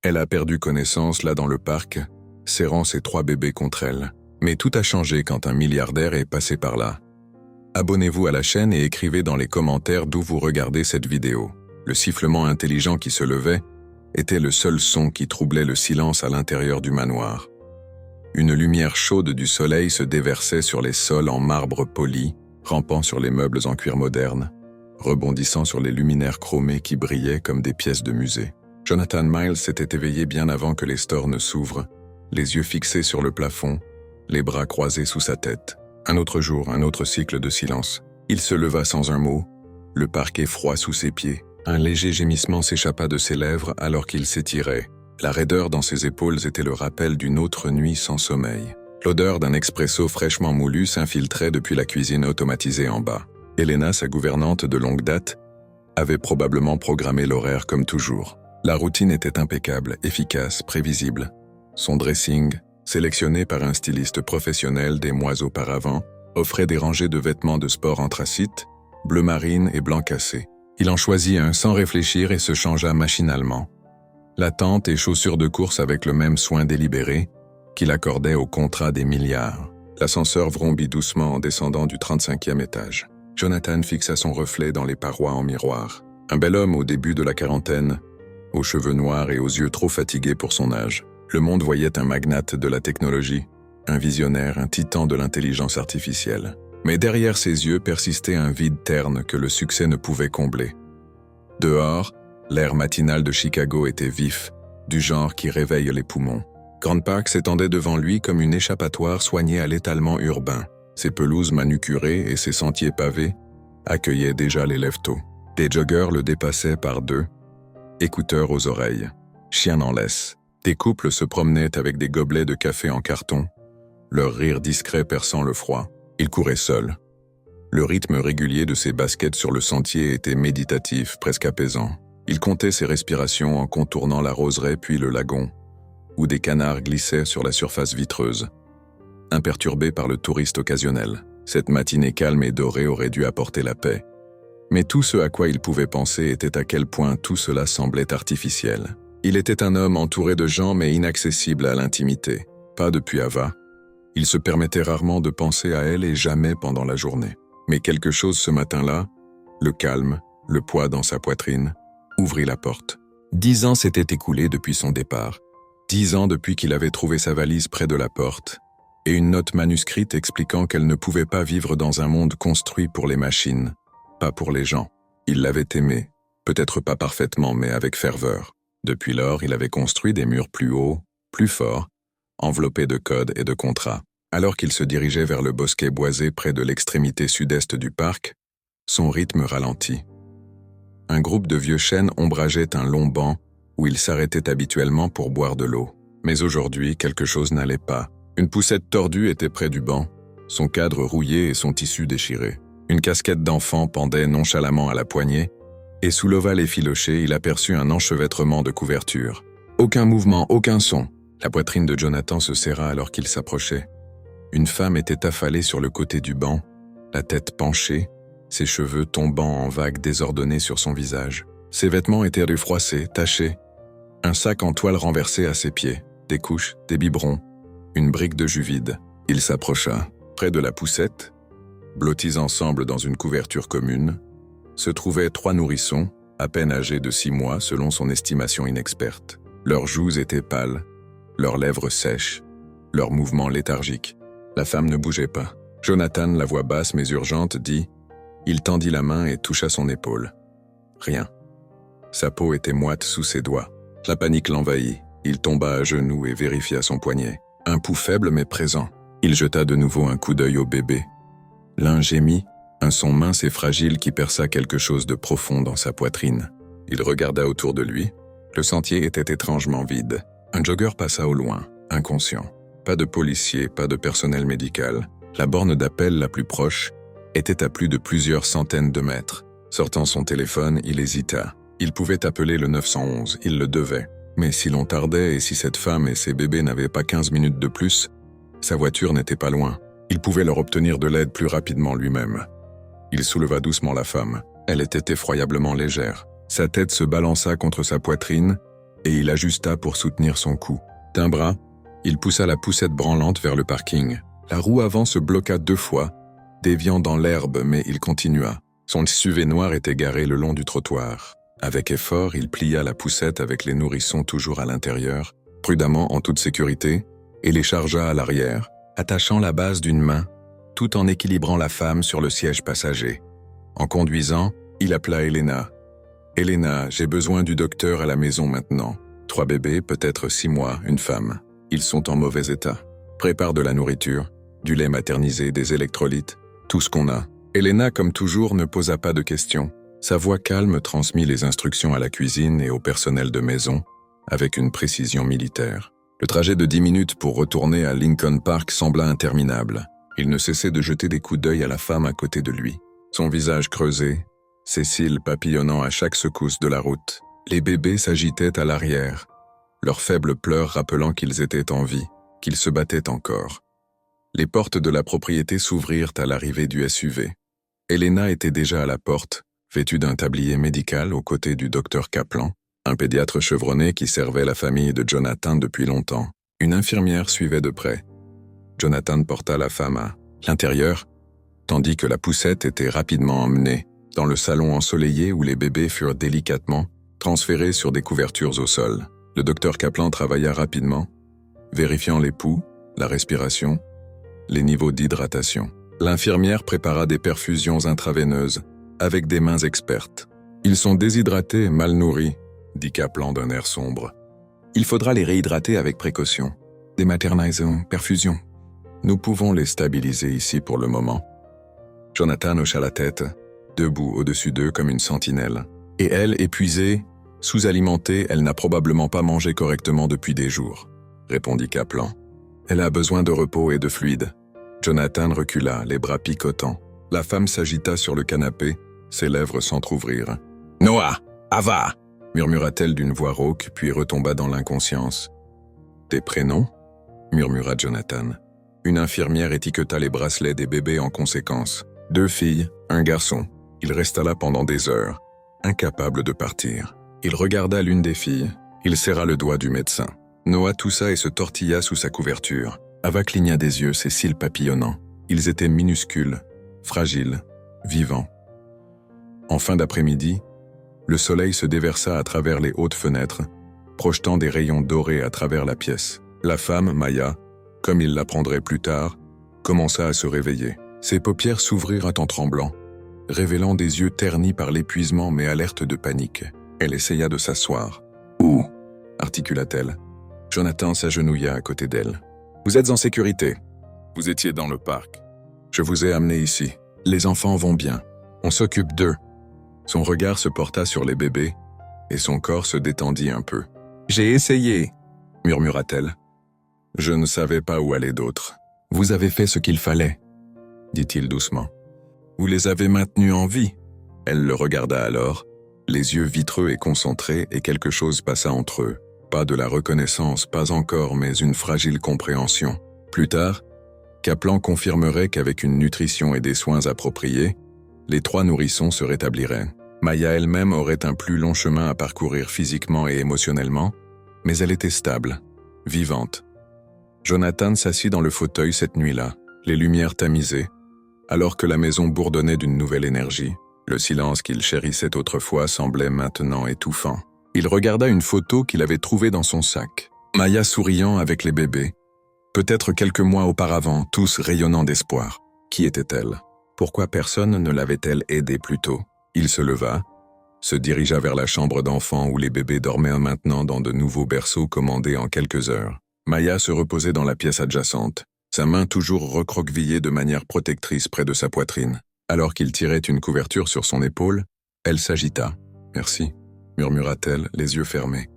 Elle a perdu connaissance là dans le parc, serrant ses 3 bébés contre elle. Mais tout a changé quand un milliardaire est passé par là. Abonnez-vous à la chaîne et écrivez dans les commentaires d'où vous regardez cette vidéo. Le sifflement intelligent qui se levait était le seul son qui troublait le silence à l'intérieur du manoir. Une lumière chaude du soleil se déversait sur les sols en marbre poli, rampant sur les meubles en cuir moderne, rebondissant sur les luminaires chromés qui brillaient comme des pièces de musée. Jonathan Miles s'était éveillé bien avant que les stores ne s'ouvrent, les yeux fixés sur le plafond, les bras croisés sous sa tête. Un autre jour, un autre cycle de silence. Il se leva sans un mot, le parquet froid sous ses pieds. Un léger gémissement s'échappa de ses lèvres alors qu'il s'étirait. La raideur dans ses épaules était le rappel d'une autre nuit sans sommeil. L'odeur d'un expresso fraîchement moulu s'infiltrait depuis la cuisine automatisée en bas. Elena, sa gouvernante de longue date, avait probablement programmé l'horaire comme toujours. La routine était impeccable, efficace, prévisible. Son dressing, sélectionné par un styliste professionnel des mois auparavant, offrait des rangées de vêtements de sport anthracite, bleu marine et blanc cassé. Il en choisit un sans réfléchir et se changea machinalement. La tente et chaussures de course avec le même soin délibéré qu'il accordait au contrat des milliards. L'ascenseur vrombit doucement en descendant du 35e étage. Jonathan fixa son reflet dans les parois en miroir. Un bel homme au début de la quarantaine, aux cheveux noirs et aux yeux trop fatigués pour son âge. Le monde voyait un magnate de la technologie, un visionnaire, un titan de l'intelligence artificielle. Mais derrière ses yeux persistait un vide terne que le succès ne pouvait combler. Dehors, l'air matinal de Chicago était vif, du genre qui réveille les poumons. Grand Park s'étendait devant lui comme une échappatoire soignée à l'étalement urbain. Ses pelouses manucurées et ses sentiers pavés accueillaient déjà les lève-tôt. Des joggeurs le dépassaient par 2, écouteurs aux oreilles, chiens en laisse. Des couples se promenaient avec des gobelets de café en carton, leur rire discret perçant le froid. Il courait seul. Le rythme régulier de ses baskets sur le sentier était méditatif, presque apaisant. Il comptait ses respirations en contournant la roseraie puis le lagon, où des canards glissaient sur la surface vitreuse. Imperturbé par le touriste occasionnel, cette matinée calme et dorée aurait dû apporter la paix. Mais tout ce à quoi il pouvait penser était à quel point tout cela semblait artificiel. Il était un homme entouré de gens mais inaccessible à l'intimité. Pas depuis Ava. Il se permettait rarement de penser à elle et jamais pendant la journée. Mais quelque chose ce matin-là, le calme, le poids dans sa poitrine, ouvrit la porte. 10 ans s'étaient écoulés depuis son départ. 10 ans depuis qu'il avait trouvé sa valise près de la porte, et une note manuscrite expliquant qu'elle ne pouvait pas vivre dans un monde construit pour les machines, pas pour les gens. Il l'avait aimée, peut-être pas parfaitement mais avec ferveur. Depuis lors, il avait construit des murs plus hauts, plus forts, enveloppé de codes et de contrats. Alors qu'il se dirigeait vers le bosquet boisé près de l'extrémité sud-est du parc, son rythme ralentit. Un groupe de vieux chênes ombrageait un long banc où il s'arrêtait habituellement pour boire de l'eau. Mais aujourd'hui, quelque chose n'allait pas. Une poussette tordue était près du banc, son cadre rouillé et son tissu déchiré. Une casquette d'enfant pendait nonchalamment à la poignée, et sous l'ovale effiloché, il aperçut un enchevêtrement de couvertures. Aucun mouvement, aucun son. La poitrine de Jonathan se serra alors qu'il s'approchait. Une femme était affalée sur le côté du banc, la tête penchée, ses cheveux tombant en vagues désordonnées sur son visage. Ses vêtements étaient refroissés, tachés. Un sac en toile renversé à ses pieds, des couches, des biberons, une brique de jus vide. Il s'approcha. Près de la poussette, blottis ensemble dans une couverture commune, se trouvaient 3 nourrissons, à peine âgés de 6 mois selon son estimation inexperte. Leurs joues étaient pâles, leurs lèvres sèches, leurs mouvements léthargiques. La femme ne bougeait pas. Jonathan, la voix basse mais urgente, dit « Il tendit la main et toucha son épaule. » Rien. Sa peau était moite sous ses doigts. La panique l'envahit. Il tomba à genoux et vérifia son poignet. Un pouls faible mais présent. Il jeta de nouveau un coup d'œil au bébé. L'un gémit, un son mince et fragile qui perça quelque chose de profond dans sa poitrine. Il regarda autour de lui. Le sentier était étrangement vide. Un jogger passa au loin, inconscient. Pas de policier, pas de personnel médical. La borne d'appel la plus proche était à plus de plusieurs centaines de mètres. Sortant son téléphone, il hésita. Il pouvait appeler le 911, il le devait. Mais si l'on tardait et si cette femme et ses bébés n'avaient pas 15 minutes de plus, sa voiture n'était pas loin. Il pouvait leur obtenir de l'aide plus rapidement lui-même. Il souleva doucement la femme. Elle était effroyablement légère. Sa tête se balança contre sa poitrine et il ajusta pour soutenir son cou. D'un bras, il poussa la poussette branlante vers le parking. La roue avant se bloqua 2 fois, déviant dans l'herbe, mais il continua. Son SUV noir était garé le long du trottoir. Avec effort, il plia la poussette avec les nourrissons toujours à l'intérieur, prudemment en toute sécurité, et les chargea à l'arrière, attachant la base d'une main, tout en équilibrant la femme sur le siège passager. En conduisant, il appela Elena. « Elena, j'ai besoin du docteur à la maison maintenant. 3 bébés, peut-être 6 mois, une femme. Ils sont en mauvais état. Prépare de la nourriture, du lait maternisé, des électrolytes, tout ce qu'on a. » Elena, comme toujours, ne posa pas de questions. Sa voix calme transmit les instructions à la cuisine et au personnel de maison, avec une précision militaire. Le trajet de 10 minutes pour retourner à Lincoln Park sembla interminable. Il ne cessait de jeter des coups d'œil à la femme à côté de lui. Son visage creusé, ses cils papillonnant à chaque secousse de la route. Les bébés s'agitaient à l'arrière, leurs faibles pleurs rappelant qu'ils étaient en vie, qu'ils se battaient encore. Les portes de la propriété s'ouvrirent à l'arrivée du SUV. Elena était déjà à la porte, vêtue d'un tablier médical aux côtés du docteur Kaplan, un pédiatre chevronné qui servait la famille de Jonathan depuis longtemps. Une infirmière suivait de près. Jonathan porta la femme à l'intérieur, tandis que la poussette était rapidement emmenée dans le salon ensoleillé où les bébés furent délicatement transférés sur des couvertures au sol. Le docteur Kaplan travailla rapidement, vérifiant les pouls, la respiration, les niveaux d'hydratation. L'infirmière prépara des perfusions intraveineuses avec des mains expertes. « Ils sont déshydratés, mal nourris », dit Kaplan d'un air sombre. « Il faudra les réhydrater avec précaution. Dématernisation, perfusion. Nous pouvons les stabiliser ici pour le moment. » Jonathan hocha la tête, debout au-dessus d'eux comme une sentinelle. Et elle, épuisée, sous-alimentée, elle n'a probablement pas mangé correctement depuis des jours, répondit Kaplan. Elle a besoin de repos et de fluide. Jonathan recula, les bras picotants. La femme s'agita sur le canapé, ses lèvres s'entr'ouvrirent. « Noah, Ava !» murmura-t-elle d'une voix rauque, puis retomba dans l'inconscience. « Des prénoms ?» murmura Jonathan. Une infirmière étiqueta les bracelets des bébés en conséquence. 2 filles, 1 garçon. Il resta là pendant des heures, incapable de partir. Il regarda l'une des filles. Il serra le doigt du médecin. Noah toussa et se tortilla sous sa couverture. Ava cligna des yeux, ses cils papillonnants. Ils étaient minuscules, fragiles, vivants. En fin d'après-midi, le soleil se déversa à travers les hautes fenêtres, projetant des rayons dorés à travers la pièce. La femme, Maya, comme il l'apprendrait plus tard, commença à se réveiller. Ses paupières s'ouvrirent en tremblant, révélant des yeux ternis par l'épuisement mais alertes de panique. Elle essaya de s'asseoir. « Où » articula-t-elle. Jonathan s'agenouilla à côté d'elle. « Vous êtes en sécurité. Vous étiez dans le parc. Je vous ai amené ici. Les enfants vont bien. On s'occupe d'eux. » Son regard se porta sur les bébés, et son corps se détendit un peu. « J'ai essayé, » murmura-t-elle. « Je ne savais pas où aller d'autre. Vous avez fait ce qu'il fallait, » dit-il doucement. « Vous les avez maintenus en vie. » Elle le regarda alors, les yeux vitreux et concentrés, et quelque chose passa entre eux. Pas de la reconnaissance, pas encore, mais une fragile compréhension. Plus tard, Kaplan confirmerait qu'avec une nutrition et des soins appropriés, les 3 nourrissons se rétabliraient. Maya elle-même aurait un plus long chemin à parcourir physiquement et émotionnellement, mais elle était stable, vivante. Jonathan s'assit dans le fauteuil cette nuit-là, les lumières tamisées, alors que la maison bourdonnait d'une nouvelle énergie. Le silence qu'il chérissait autrefois semblait maintenant étouffant. Il regarda une photo qu'il avait trouvée dans son sac. Maya souriant avec les bébés. Peut-être quelques mois auparavant, tous rayonnant d'espoir. Qui était-elle? Pourquoi personne ne l'avait-elle aidée plus tôt? Il se leva, se dirigea vers la chambre d'enfant où les bébés dormaient maintenant dans de nouveaux berceaux commandés en quelques heures. Maya se reposait dans la pièce adjacente, sa main toujours recroquevillée de manière protectrice près de sa poitrine. Alors qu'il tirait une couverture sur son épaule, elle s'agita. « Merci », murmura-t-elle, les yeux fermés.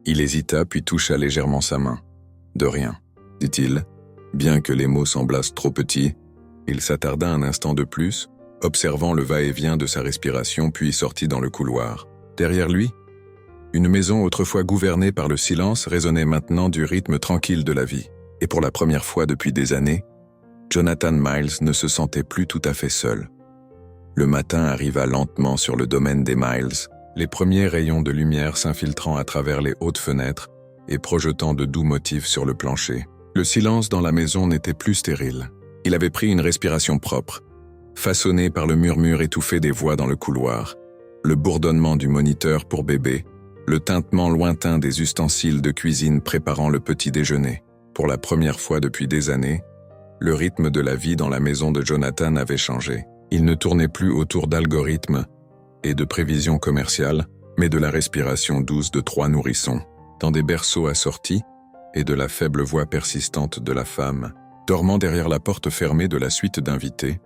Il hésita puis toucha légèrement sa main. « De rien », dit-il. Bien que les mots semblassent trop petits, il s'attarda un instant de plus, observant le va-et-vient de sa respiration puis sortit dans le couloir. Derrière lui, une maison autrefois gouvernée par le silence résonnait maintenant du rythme tranquille de la vie. Et pour la première fois depuis des années, Jonathan Miles ne se sentait plus tout à fait seul. Le matin arriva lentement sur le domaine des Miles, les premiers rayons de lumière s'infiltrant à travers les hautes fenêtres et projetant de doux motifs sur le plancher. Le silence dans la maison n'était plus stérile. Il avait pris une respiration propre, façonnée par le murmure étouffé des voix dans le couloir, le bourdonnement du moniteur pour bébé, le tintement lointain des ustensiles de cuisine préparant le petit déjeuner. Pour la première fois depuis des années, le rythme de la vie dans la maison de Jonathan avait changé. Il ne tournait plus autour d'algorithmes et de prévisions commerciales, mais de la respiration douce de 3 nourrissons, dans des berceaux assortis, et de la faible voix persistante de la femme. Dormant derrière la porte fermée de la suite d'invités,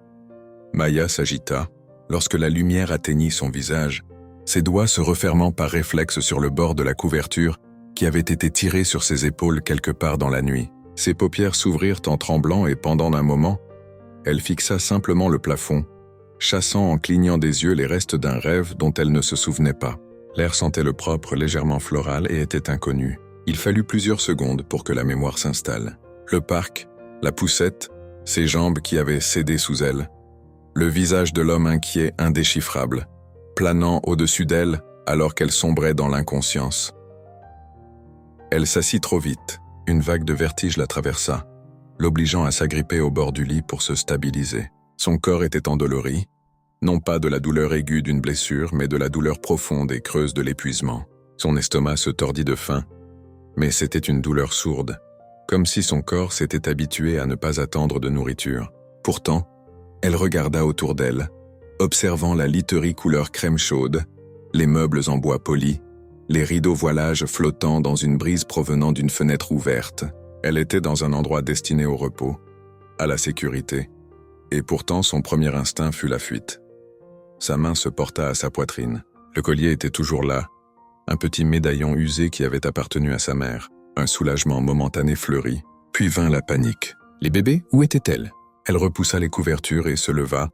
Maya s'agita lorsque la lumière atteignit son visage, ses doigts se refermant par réflexe sur le bord de la couverture qui avait été tirée sur ses épaules quelque part dans la nuit. Ses paupières s'ouvrirent en tremblant et pendant un moment, elle fixa simplement le plafond, chassant en clignant des yeux les restes d'un rêve dont elle ne se souvenait pas. L'air sentait le propre, légèrement floral et était inconnu. Il fallut plusieurs secondes pour que la mémoire s'installe. Le parc, la poussette, ses jambes qui avaient cédé sous elle, le visage de l'homme inquiet, indéchiffrable, planant au-dessus d'elle alors qu'elle sombrait dans l'inconscience. Elle s'assit trop vite. Une vague de vertige la traversa, l'obligeant à s'agripper au bord du lit pour se stabiliser. Son corps était endolori, non pas de la douleur aiguë d'une blessure, mais de la douleur profonde et creuse de l'épuisement. Son estomac se tordit de faim, mais c'était une douleur sourde, comme si son corps s'était habitué à ne pas attendre de nourriture. Pourtant, elle regarda autour d'elle, observant la literie couleur crème chaude, les meubles en bois poli, les rideaux voilages flottant dans une brise provenant d'une fenêtre ouverte. Elle était dans un endroit destiné au repos, à la sécurité, et pourtant son premier instinct fut la fuite. Sa main se porta à sa poitrine. Le collier était toujours là, un petit médaillon usé qui avait appartenu à sa mère. Un soulagement momentané fleurit, puis vint la panique. Les bébés, où étaient-elles? Elle repoussa les couvertures et se leva,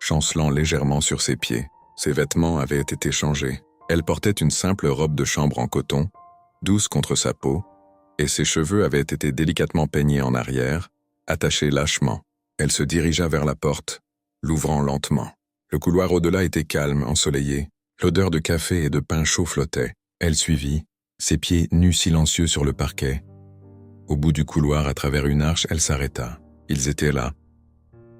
chancelant légèrement sur ses pieds. Ses vêtements avaient été changés. Elle portait une simple robe de chambre en coton, douce contre sa peau, et ses cheveux avaient été délicatement peignés en arrière, attachés lâchement. Elle se dirigea vers la porte, l'ouvrant lentement. Le couloir au-delà était calme, ensoleillé. L'odeur de café et de pain chaud flottait. Elle suivit, ses pieds nus silencieux sur le parquet. Au bout du couloir, à travers une arche, elle s'arrêta. Ils étaient là.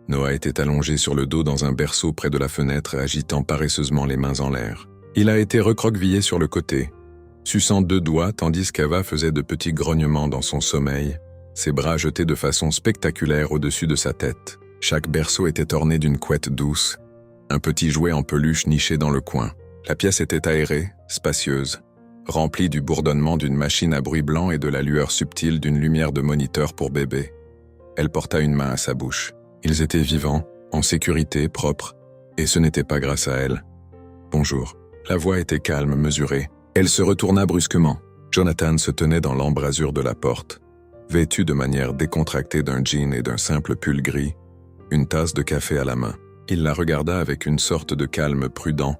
Noah était allongé sur le dos dans un berceau près de la fenêtre, agitant paresseusement les mains en l'air. Il a été recroquevillé sur le côté, suçant 2 doigts tandis qu'Ava faisait de petits grognements dans son sommeil, ses bras jetés de façon spectaculaire au-dessus de sa tête. Chaque berceau était orné d'une couette douce, un petit jouet en peluche niché dans le coin. La pièce était aérée, spacieuse, remplie du bourdonnement d'une machine à bruit blanc et de la lueur subtile d'une lumière de moniteur pour bébé. Elle porta une main à sa bouche. Ils étaient vivants, en sécurité, propres, et ce n'était pas grâce à elle. « Bonjour ». La voix était calme, mesurée. Elle se retourna brusquement. Jonathan se tenait dans l'embrasure de la porte, vêtu de manière décontractée d'un jean et d'un simple pull gris, une tasse de café à la main. Il la regarda avec une sorte de calme prudent,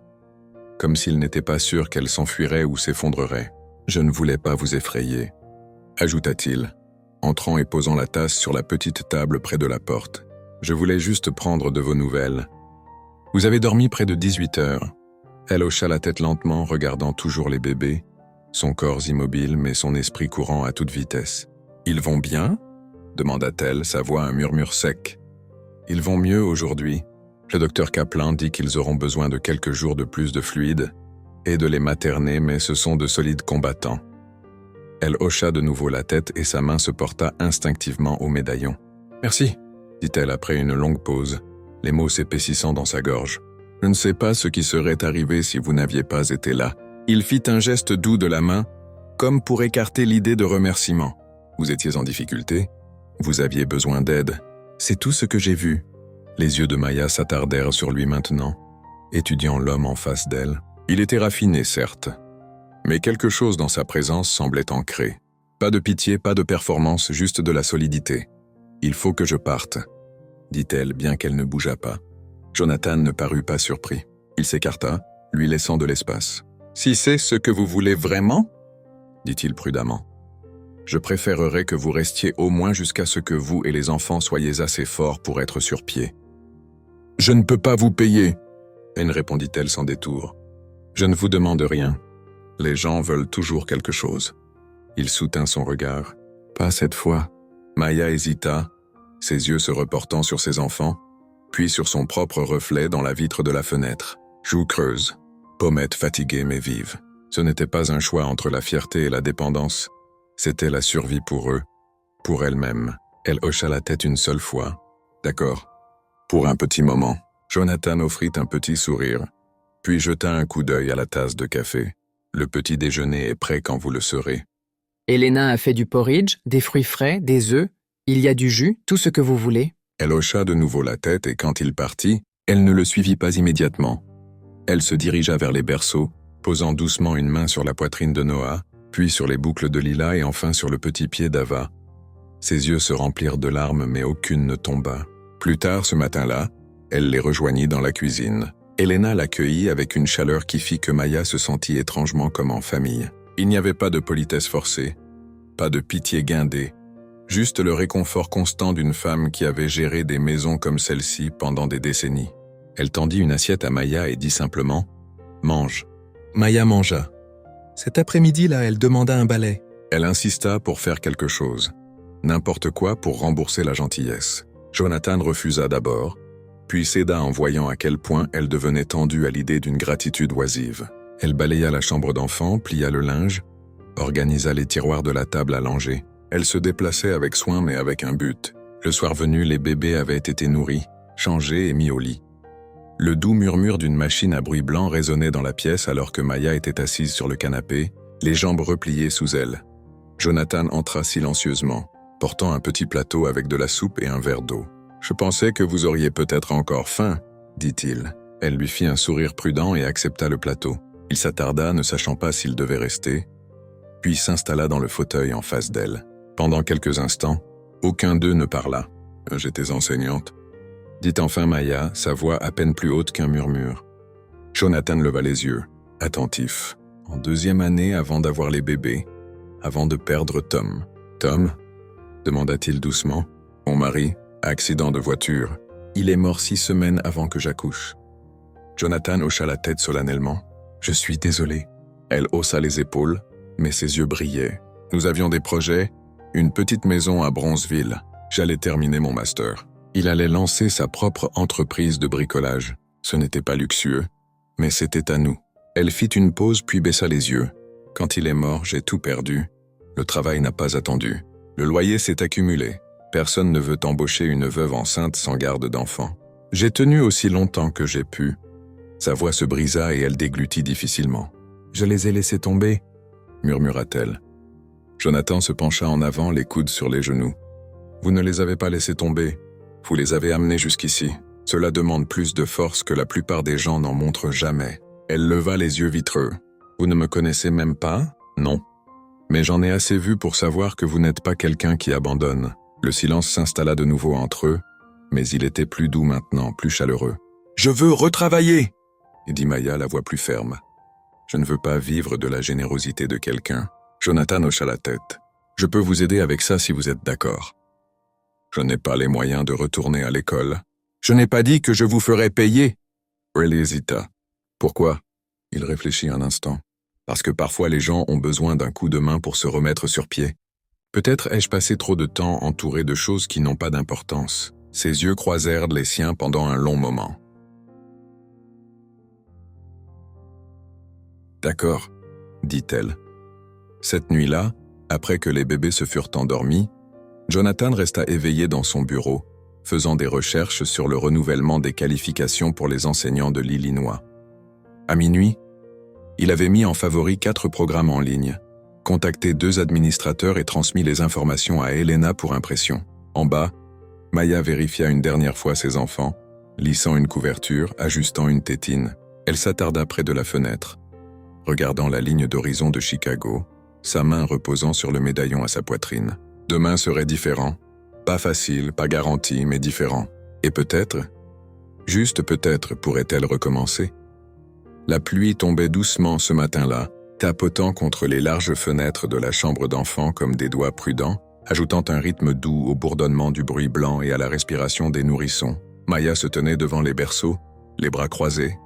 comme s'il n'était pas sûr qu'elle s'enfuirait ou s'effondrerait. « Je ne voulais pas vous effrayer », ajouta-t-il, entrant et posant la tasse sur la petite table près de la porte. « Je voulais juste prendre de vos nouvelles. Vous avez dormi près de 18 heures. » Elle hocha la tête lentement, regardant toujours les bébés, son corps immobile mais son esprit courant à toute vitesse. « Ils vont bien ?» demanda-t-elle, sa voix un murmure sec. « Ils vont mieux aujourd'hui. Le docteur Kaplan dit qu'ils auront besoin de quelques jours de plus de fluide et de les materner, mais ce sont de solides combattants. » Elle hocha de nouveau la tête et sa main se porta instinctivement au médaillon. « Merci », dit-elle après une longue pause, les mots s'épaississant dans sa gorge. « Je ne sais pas ce qui serait arrivé si vous n'aviez pas été là. » Il fit un geste doux de la main, comme pour écarter l'idée de remerciement. « Vous étiez en difficulté. Vous aviez besoin d'aide. C'est tout ce que j'ai vu. » Les yeux de Maya s'attardèrent sur lui maintenant, étudiant l'homme en face d'elle. Il était raffiné, certes, mais quelque chose dans sa présence semblait ancré. Pas de pitié, pas de performance, juste de la solidité. « Il faut que je parte », dit-elle, bien qu'elle ne bougeât pas. Jonathan ne parut pas surpris. Il s'écarta, lui laissant de l'espace. « Si c'est ce que vous voulez vraiment ?» dit-il prudemment. « Je préférerais que vous restiez au moins jusqu'à ce que vous et les enfants soyez assez forts pour être sur pied. »« Je ne peux pas vous payer !» Anne répondit-elle sans détour. Je ne vous demande rien. Les gens veulent toujours quelque chose. Il soutint son regard. Pas cette fois. Maya hésita, ses yeux se reportant sur ses enfants, puis sur son propre reflet dans la vitre de la fenêtre. Joues creuses, pommettes fatiguées mais vives. Ce n'était pas un choix entre la fierté et la dépendance. C'était la survie pour eux, pour elle-même. Elle hocha la tête une seule fois. D'accord. Pour un petit moment. Jonathan offrit un petit sourire, puis jeta un coup d'œil à la tasse de café. Le petit déjeuner est prêt quand vous le serez. Elena a fait du porridge, des fruits frais, des œufs. Il y a du jus, tout ce que vous voulez. Elle hocha de nouveau la tête et quand il partit, elle ne le suivit pas immédiatement. Elle se dirigea vers les berceaux, posant doucement une main sur la poitrine de Noah, puis sur les boucles de Lila et enfin sur le petit pied d'Ava. Ses yeux se remplirent de larmes mais aucune ne tomba. Plus tard ce matin-là, elle les rejoignit dans la cuisine. Elena l'accueillit avec une chaleur qui fit que Maya se sentit étrangement comme en famille. Il n'y avait pas de politesse forcée, pas de pitié guindée, juste le réconfort constant d'une femme qui avait géré des maisons comme celle-ci pendant des décennies. Elle tendit une assiette à Maya et dit simplement « Mange ». Maya mangea. Cet après-midi-là, elle demanda un balai. Elle insista pour faire quelque chose. N'importe quoi pour rembourser la gentillesse. Jonathan refusa d'abord, puis céda en voyant à quel point elle devenait tendue à l'idée d'une gratitude oisive. Elle balaya la chambre d'enfant, plia le linge, organisa les tiroirs de la table à langer. Elle se déplaçait avec soin mais avec un but. Le soir venu, les bébés avaient été nourris, changés et mis au lit. Le doux murmure d'une machine à bruit blanc résonnait dans la pièce alors que Maya était assise sur le canapé, les jambes repliées sous elle. Jonathan entra silencieusement, portant un petit plateau avec de la soupe et un verre d'eau. « Je pensais que vous auriez peut-être encore faim, » dit-il. Elle lui fit un sourire prudent et accepta le plateau. Il s'attarda, ne sachant pas s'il devait rester, puis s'installa dans le fauteuil en face d'elle. Pendant quelques instants, aucun d'eux ne parla. « J'étais enseignante. » dit enfin Maya, sa voix à peine plus haute qu'un murmure. Jonathan leva les yeux, attentif. En 2e année avant d'avoir les bébés, avant de perdre Tom. « Tom ?» demanda-t-il doucement. « Mon mari, accident de voiture. Il est mort 6 semaines avant que j'accouche. » Jonathan hocha la tête solennellement. « Je suis désolé. » Elle haussa les épaules, mais ses yeux brillaient. « Nous avions des projets, une petite maison à Bronzeville. J'allais terminer mon master. » Il allait lancer sa propre entreprise de bricolage. Ce n'était pas luxueux, mais c'était à nous. Elle fit une pause puis baissa les yeux. « Quand il est mort, j'ai tout perdu. Le travail n'a pas attendu. Le loyer s'est accumulé. Personne ne veut embaucher une veuve enceinte sans garde d'enfant. J'ai tenu aussi longtemps que j'ai pu. » Sa voix se brisa et elle déglutit difficilement. « Je les ai laissés tomber, » murmura-t-elle. Jonathan se pencha en avant, les coudes sur les genoux. « Vous ne les avez pas laissés tomber. Vous les avez amenés jusqu'ici. Cela demande plus de force que la plupart des gens n'en montrent jamais. » Elle leva les yeux vitreux. « Vous ne me connaissez même pas ? Non. Mais j'en ai assez vu pour savoir que vous n'êtes pas quelqu'un qui abandonne. » Le silence s'installa de nouveau entre eux, mais il était plus doux maintenant, plus chaleureux. « Je veux retravailler !» dit Maya, la voix plus ferme. « Je ne veux pas vivre de la générosité de quelqu'un. » Jonathan hocha la tête. « Je peux vous aider avec ça si vous êtes d'accord. » Je n'ai pas les moyens de retourner à l'école. Je n'ai pas dit que je vous ferais payer. Elle hésita. Pourquoi? Il réfléchit un instant. Parce que parfois les gens ont besoin d'un coup de main pour se remettre sur pied. Peut-être ai-je passé trop de temps entouré de choses qui n'ont pas d'importance. Ses yeux croisèrent les siens pendant un long moment. D'accord, dit-elle. Cette nuit-là, après que les bébés se furent endormis, Jonathan resta éveillé dans son bureau, faisant des recherches sur le renouvellement des qualifications pour les enseignants de l'Illinois. À minuit, il avait mis en favori 4 programmes en ligne, contacté 2 administrateurs et transmis les informations à Elena pour impression. En bas, Maya vérifia une dernière fois ses enfants, lissant une couverture, ajustant une tétine. Elle s'attarda près de la fenêtre, regardant la ligne d'horizon de Chicago, sa main reposant sur le médaillon à sa poitrine. Demain serait différent. Pas facile, pas garanti, mais différent. Et peut-être, juste peut-être, pourrait-elle recommencer. La pluie tombait doucement ce matin-là, tapotant contre les larges fenêtres de la chambre d'enfant comme des doigts prudents, ajoutant un rythme doux au bourdonnement du bruit blanc et à la respiration des nourrissons. Maya se tenait devant les berceaux, les bras croisés,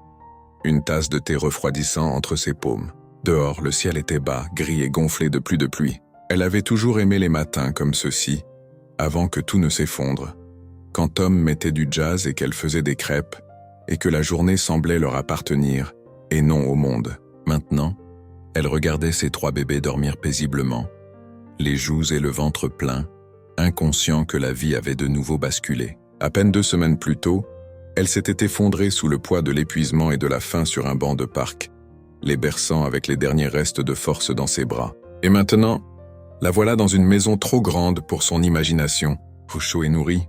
une tasse de thé refroidissant entre ses paumes. Dehors, le ciel était bas, gris et gonflé de pluie de pluie. Elle avait toujours aimé les matins comme ceux-ci, avant que tout ne s'effondre. Quand Tom mettait du jazz et qu'elle faisait des crêpes, et que la journée semblait leur appartenir, et non au monde. Maintenant, elle regardait ses 3 bébés dormir paisiblement, les joues et le ventre pleins, inconscient que la vie avait de nouveau basculé. À peine 2 semaines plus tôt, elle s'était effondrée sous le poids de l'épuisement et de la faim sur un banc de parc, les berçant avec les derniers restes de force dans ses bras. Et maintenant, la voilà dans une maison trop grande pour son imagination, au chaud et nourrie,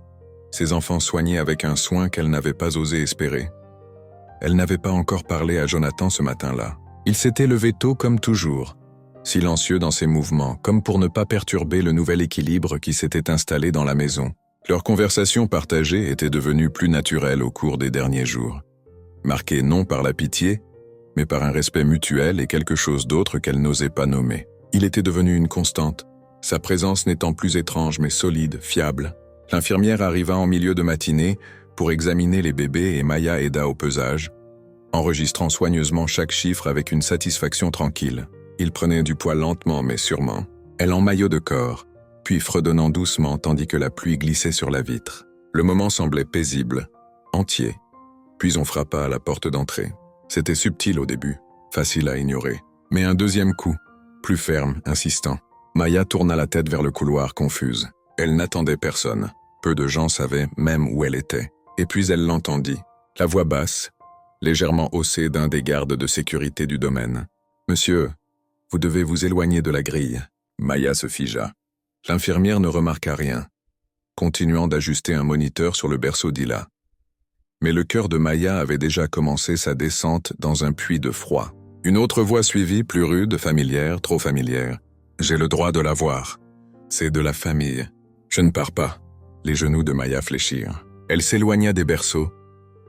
ses enfants soignés avec un soin qu'elle n'avait pas osé espérer. Elle n'avait pas encore parlé à Jonathan ce matin-là. Il s'était levé tôt comme toujours, silencieux dans ses mouvements, comme pour ne pas perturber le nouvel équilibre qui s'était installé dans la maison. Leur conversation partagée était devenue plus naturelle au cours des derniers jours, marquée non par la pitié, mais par un respect mutuel et quelque chose d'autre qu'elle n'osait pas nommer. Il était devenu une constante, sa présence n'étant plus étrange mais solide, fiable. L'infirmière arriva en milieu de matinée pour examiner les bébés et Maya aida au pesage, enregistrant soigneusement chaque chiffre avec une satisfaction tranquille. Il prenait du poids lentement mais sûrement, elle en maillot de corps, puis fredonnant doucement tandis que la pluie glissait sur la vitre. Le moment semblait paisible, entier. Puis on frappa à la porte d'entrée. C'était subtil au début, facile à ignorer. Mais un deuxième coup, plus ferme, insistant. Maya tourna la tête vers le couloir, confuse. Elle n'attendait personne. Peu de gens savaient même où elle était. Et puis elle l'entendit. La voix basse, légèrement haussée d'un des gardes de sécurité du domaine. « Monsieur, vous devez vous éloigner de la grille. » Maya se figea. L'infirmière ne remarqua rien, continuant d'ajuster un moniteur sur le berceau d'Ila. Mais le cœur de Maya avait déjà commencé sa descente dans un puits de froid. Une autre voix suivit, plus rude, familière, trop familière. « J'ai le droit de la voir. C'est de la famille. Je ne pars pas. » Les genoux de Maya fléchirent. Elle s'éloigna des berceaux,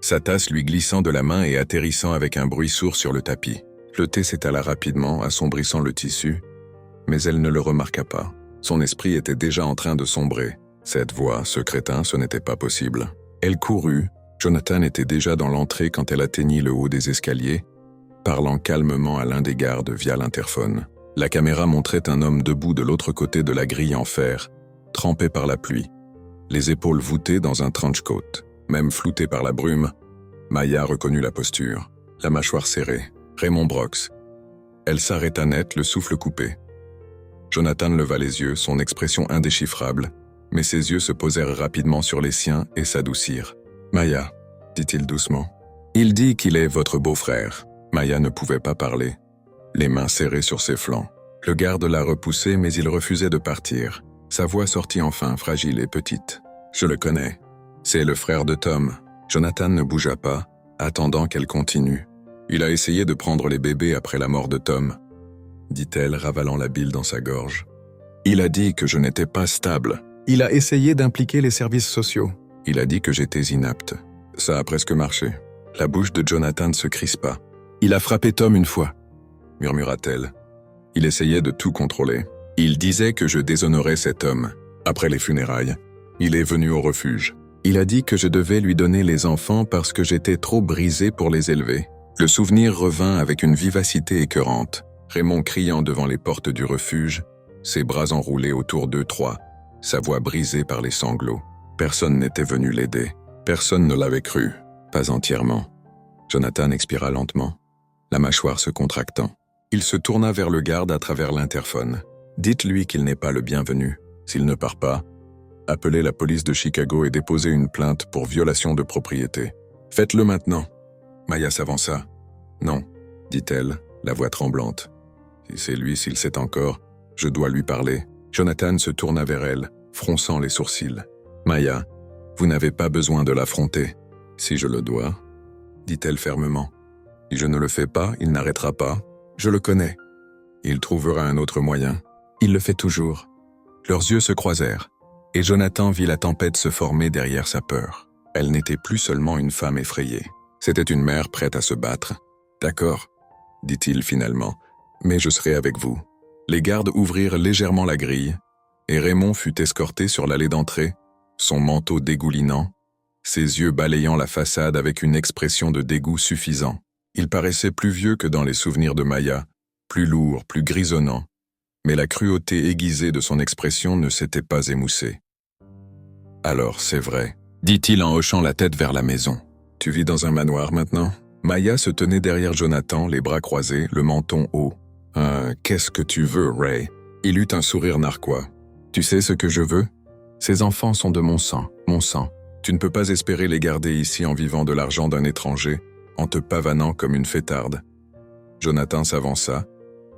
sa tasse lui glissant de la main et atterrissant avec un bruit sourd sur le tapis. Le thé s'étala rapidement, assombrissant le tissu, mais elle ne le remarqua pas. Son esprit était déjà en train de sombrer. Cette voix, ce crétin, ce n'était pas possible. Elle courut. Jonathan était déjà dans l'entrée quand elle atteignit le haut des escaliers, parlant calmement à l'un des gardes via l'interphone. La caméra montrait un homme debout de l'autre côté de la grille en fer, trempé par la pluie, les épaules voûtées dans un trench coat. Même floutée par la brume, Maya reconnut la posture, la mâchoire serrée. Raymond Brox. Elle s'arrêta net, le souffle coupé. Jonathan leva les yeux, son expression indéchiffrable, mais ses yeux se posèrent rapidement sur les siens et s'adoucirent. « Maya, dit-il doucement. Il dit qu'il est votre beau-frère. » Maya ne pouvait pas parler, les mains serrées sur ses flancs. Le garde la repoussait, mais il refusait de partir. Sa voix sortit enfin, fragile et petite. « Je le connais. C'est le frère de Tom. » Jonathan ne bougea pas, attendant qu'elle continue. « Il a essayé de prendre les bébés après la mort de Tom, » dit-elle, ravalant la bile dans sa gorge. « Il a dit que je n'étais pas stable. Il a essayé d'impliquer les services sociaux. Il a dit que j'étais inapte. Ça a presque marché. » La bouche de Jonathan se crispa. « Il a frappé Tom une fois, » murmura-t-elle. Il essayait de tout contrôler. Il disait que je déshonorais cet homme. Après les funérailles, il est venu au refuge. Il a dit que je devais lui donner les enfants parce que j'étais trop brisé pour les élever. Le souvenir revint avec une vivacité écœurante. Raymond criant devant les portes du refuge, ses bras enroulés autour d'eux trois, sa voix brisée par les sanglots. Personne n'était venu l'aider. Personne ne l'avait cru. Pas entièrement. Jonathan expira lentement, la mâchoire se contractant. Il se tourna vers le garde à travers l'interphone. « Dites-lui qu'il n'est pas le bienvenu. S'il ne part pas, appelez la police de Chicago et déposez une plainte pour violation de propriété. Faites-le maintenant. » Maya s'avança. « Non, dit-elle, la voix tremblante. Si c'est lui, s'il sait encore, je dois lui parler. » Jonathan se tourna vers elle, fronçant les sourcils. « Maya, vous n'avez pas besoin de l'affronter. Si je le dois, dit-elle fermement. Si je ne le fais pas, il n'arrêtera pas. Je le connais. Il trouvera un autre moyen. Il le fait toujours. » Leurs yeux se croisèrent, et Jonathan vit la tempête se former derrière sa peur. Elle n'était plus seulement une femme effrayée. C'était une mère prête à se battre. « D'accord, » dit-il finalement, « mais je serai avec vous. » Les gardes ouvrirent légèrement la grille, et Raymond fut escorté sur l'allée d'entrée, son manteau dégoulinant, ses yeux balayant la façade avec une expression de dégoût suffisant. Il paraissait plus vieux que dans les souvenirs de Maya, plus lourd, plus grisonnant, mais la cruauté aiguisée de son expression ne s'était pas émoussée. « Alors, c'est vrai, » dit-il en hochant la tête vers la maison. « Tu vis dans un manoir maintenant ?» Maya se tenait derrière Jonathan, les bras croisés, le menton haut. « Qu'est-ce que tu veux, Ray ?» Il eut un sourire narquois. « Tu sais ce que je veux ? Ces enfants sont de mon sang, mon sang. Tu ne peux pas espérer les garder ici en vivant de l'argent d'un étranger, en te pavanant comme une fêtarde. » Jonathan s'avança,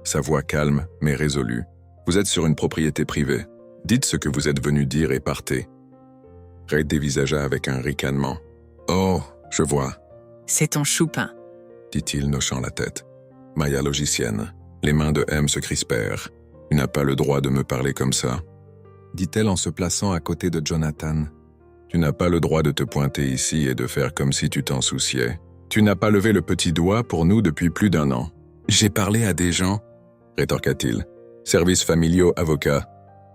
sa voix calme mais résolue. « Vous êtes sur une propriété privée. Dites ce que vous êtes venu dire et partez. » Ray dévisagea avec un ricanement. « Oh, je vois. » C'est ton choupain, dit-il, hochant la tête. Maya logicienne. Les mains de M se crispèrent. « Tu n'as pas le droit de me parler comme ça, » dit-elle en se plaçant à côté de Jonathan. « Tu n'as pas le droit de te pointer ici et de faire comme si tu t'en souciais. Tu n'as pas levé le petit doigt pour nous depuis plus d'1 an. »« J'ai parlé à des gens, » rétorqua-t-il. « Services familiaux, avocat.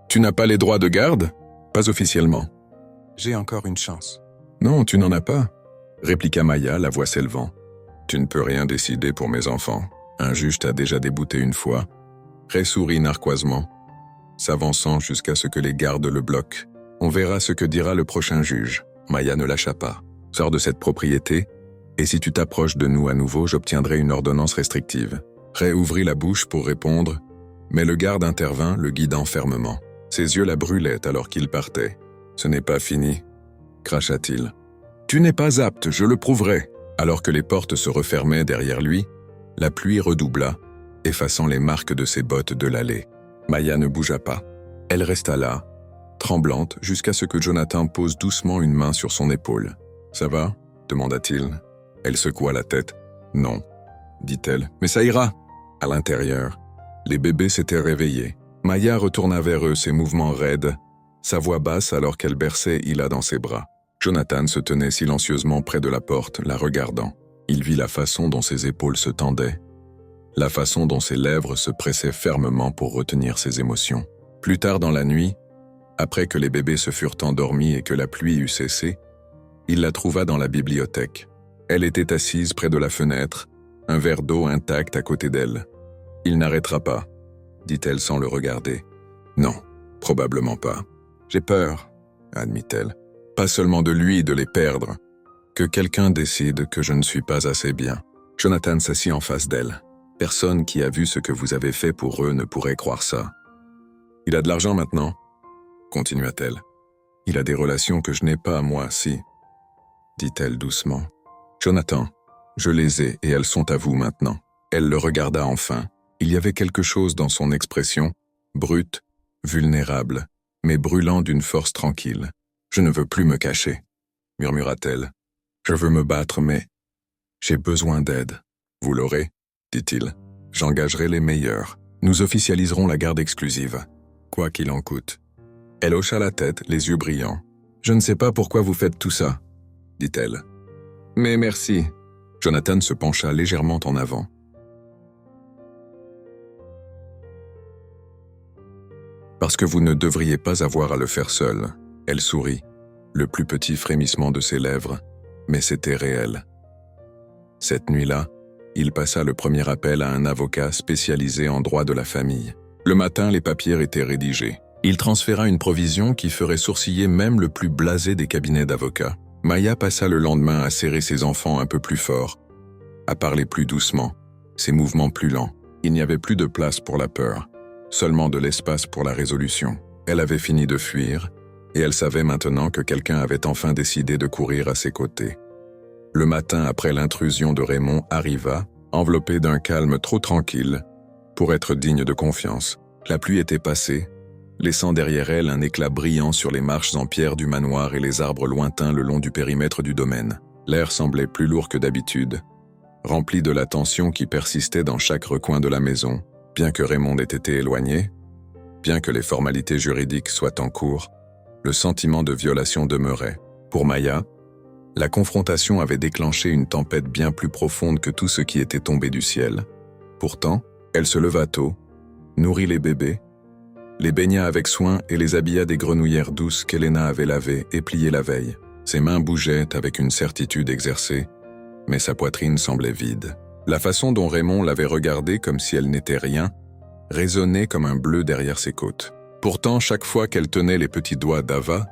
Tu n'as pas les droits de garde ? Pas officiellement. »« J'ai encore une chance. »« Non, tu n'en as pas, » répliqua Maya, la voix s'élevant. « Tu ne peux rien décider pour mes enfants. Un juge t'a déjà débouté une fois. » Ray sourit narquoisement, s'avançant jusqu'à ce que les gardes le bloquent. « On verra ce que dira le prochain juge. » Maya ne lâcha pas. « Sors de cette propriété, et si tu t'approches de nous à nouveau, j'obtiendrai une ordonnance restrictive. » Ray ouvrit la bouche pour répondre, mais le garde intervint, le guidant fermement. Ses yeux la brûlaient alors qu'il partait. « Ce n'est pas fini, » cracha-t-il. « Tu n'es pas apte, je le prouverai. » Alors que les portes se refermaient derrière lui, la pluie redoubla, effaçant les marques de ses bottes de l'allée. Maya ne bougea pas. Elle resta là, tremblante, jusqu'à ce que Jonathan pose doucement une main sur son épaule. « Ça va ?» demanda-t-il. Elle secoua la tête. « Non, » dit-elle, « mais ça ira. » À l'intérieur, les bébés s'étaient réveillés. Maya retourna vers eux, ses mouvements raides, sa voix basse alors qu'elle berçait Hila dans ses bras. Jonathan se tenait silencieusement près de la porte, la regardant. Il vit la façon dont ses épaules se tendaient, la façon dont ses lèvres se pressaient fermement pour retenir ses émotions. Plus tard dans la nuit, après que les bébés se furent endormis et que la pluie eut cessé, il la trouva dans la bibliothèque. Elle était assise près de la fenêtre, un verre d'eau intact à côté d'elle. « Il n'arrêtera pas, » dit-elle sans le regarder. « Non, probablement pas. J'ai peur, » admit-elle. « Pas seulement de lui, de les perdre. Que quelqu'un décide que je ne suis pas assez bien. » Jonathan s'assit en face d'elle. « Personne qui a vu ce que vous avez fait pour eux ne pourrait croire ça. »« Il a de l'argent maintenant, » continua-t-elle. « Il a des relations que je n'ai pas, moi, si, » dit-elle doucement. « Jonathan, je les ai et elles sont à vous maintenant. » Elle le regarda enfin. Il y avait quelque chose dans son expression, brute, vulnérable, mais brûlant d'une force tranquille. « Je ne veux plus me cacher, » murmura-t-elle. « Je veux me battre, mais j'ai besoin d'aide. »« Vous l'aurez, » dit-il. « J'engagerai les meilleurs. Nous officialiserons la garde exclusive, quoi qu'il en coûte. » Elle hocha la tête, les yeux brillants. « Je ne sais pas pourquoi vous faites tout ça, » dit-elle. « Mais merci. » Jonathan se pencha légèrement en avant. « Parce que vous ne devriez pas avoir à le faire seul. » Elle sourit, le plus petit frémissement de ses lèvres, mais c'était réel. Cette nuit-là, il passa le premier appel à un avocat spécialisé en droit de la famille. Le matin, les papiers étaient rédigés. Il transféra une provision qui ferait sourciller même le plus blasé des cabinets d'avocats. Maya passa le lendemain à serrer ses enfants un peu plus fort, à parler plus doucement, ses mouvements plus lents. Il n'y avait plus de place pour la peur, seulement de l'espace pour la résolution. Elle avait fini de fuir, et elle savait maintenant que quelqu'un avait enfin décidé de courir à ses côtés. Le matin après l'intrusion de Raymond arriva, enveloppé d'un calme trop tranquille pour être digne de confiance. La pluie était passée, laissant derrière elle un éclat brillant sur les marches en pierre du manoir et les arbres lointains le long du périmètre du domaine. L'air semblait plus lourd que d'habitude, rempli de la tension qui persistait dans chaque recoin de la maison, bien que Raymond ait été éloigné, bien que les formalités juridiques soient en cours, le sentiment de violation demeurait. Pour Maya, la confrontation avait déclenché une tempête bien plus profonde que tout ce qui était tombé du ciel. Pourtant, elle se leva tôt, nourrit les bébés, les baigna avec soin et les habilla des grenouillères douces qu'Elena avait lavées et pliées la veille. Ses mains bougeaient avec une certitude exercée, mais sa poitrine semblait vide. La façon dont Raymond l'avait regardée comme si elle n'était rien résonnait comme un bleu derrière ses côtes. Pourtant, chaque fois qu'elle tenait les petits doigts d'Ava,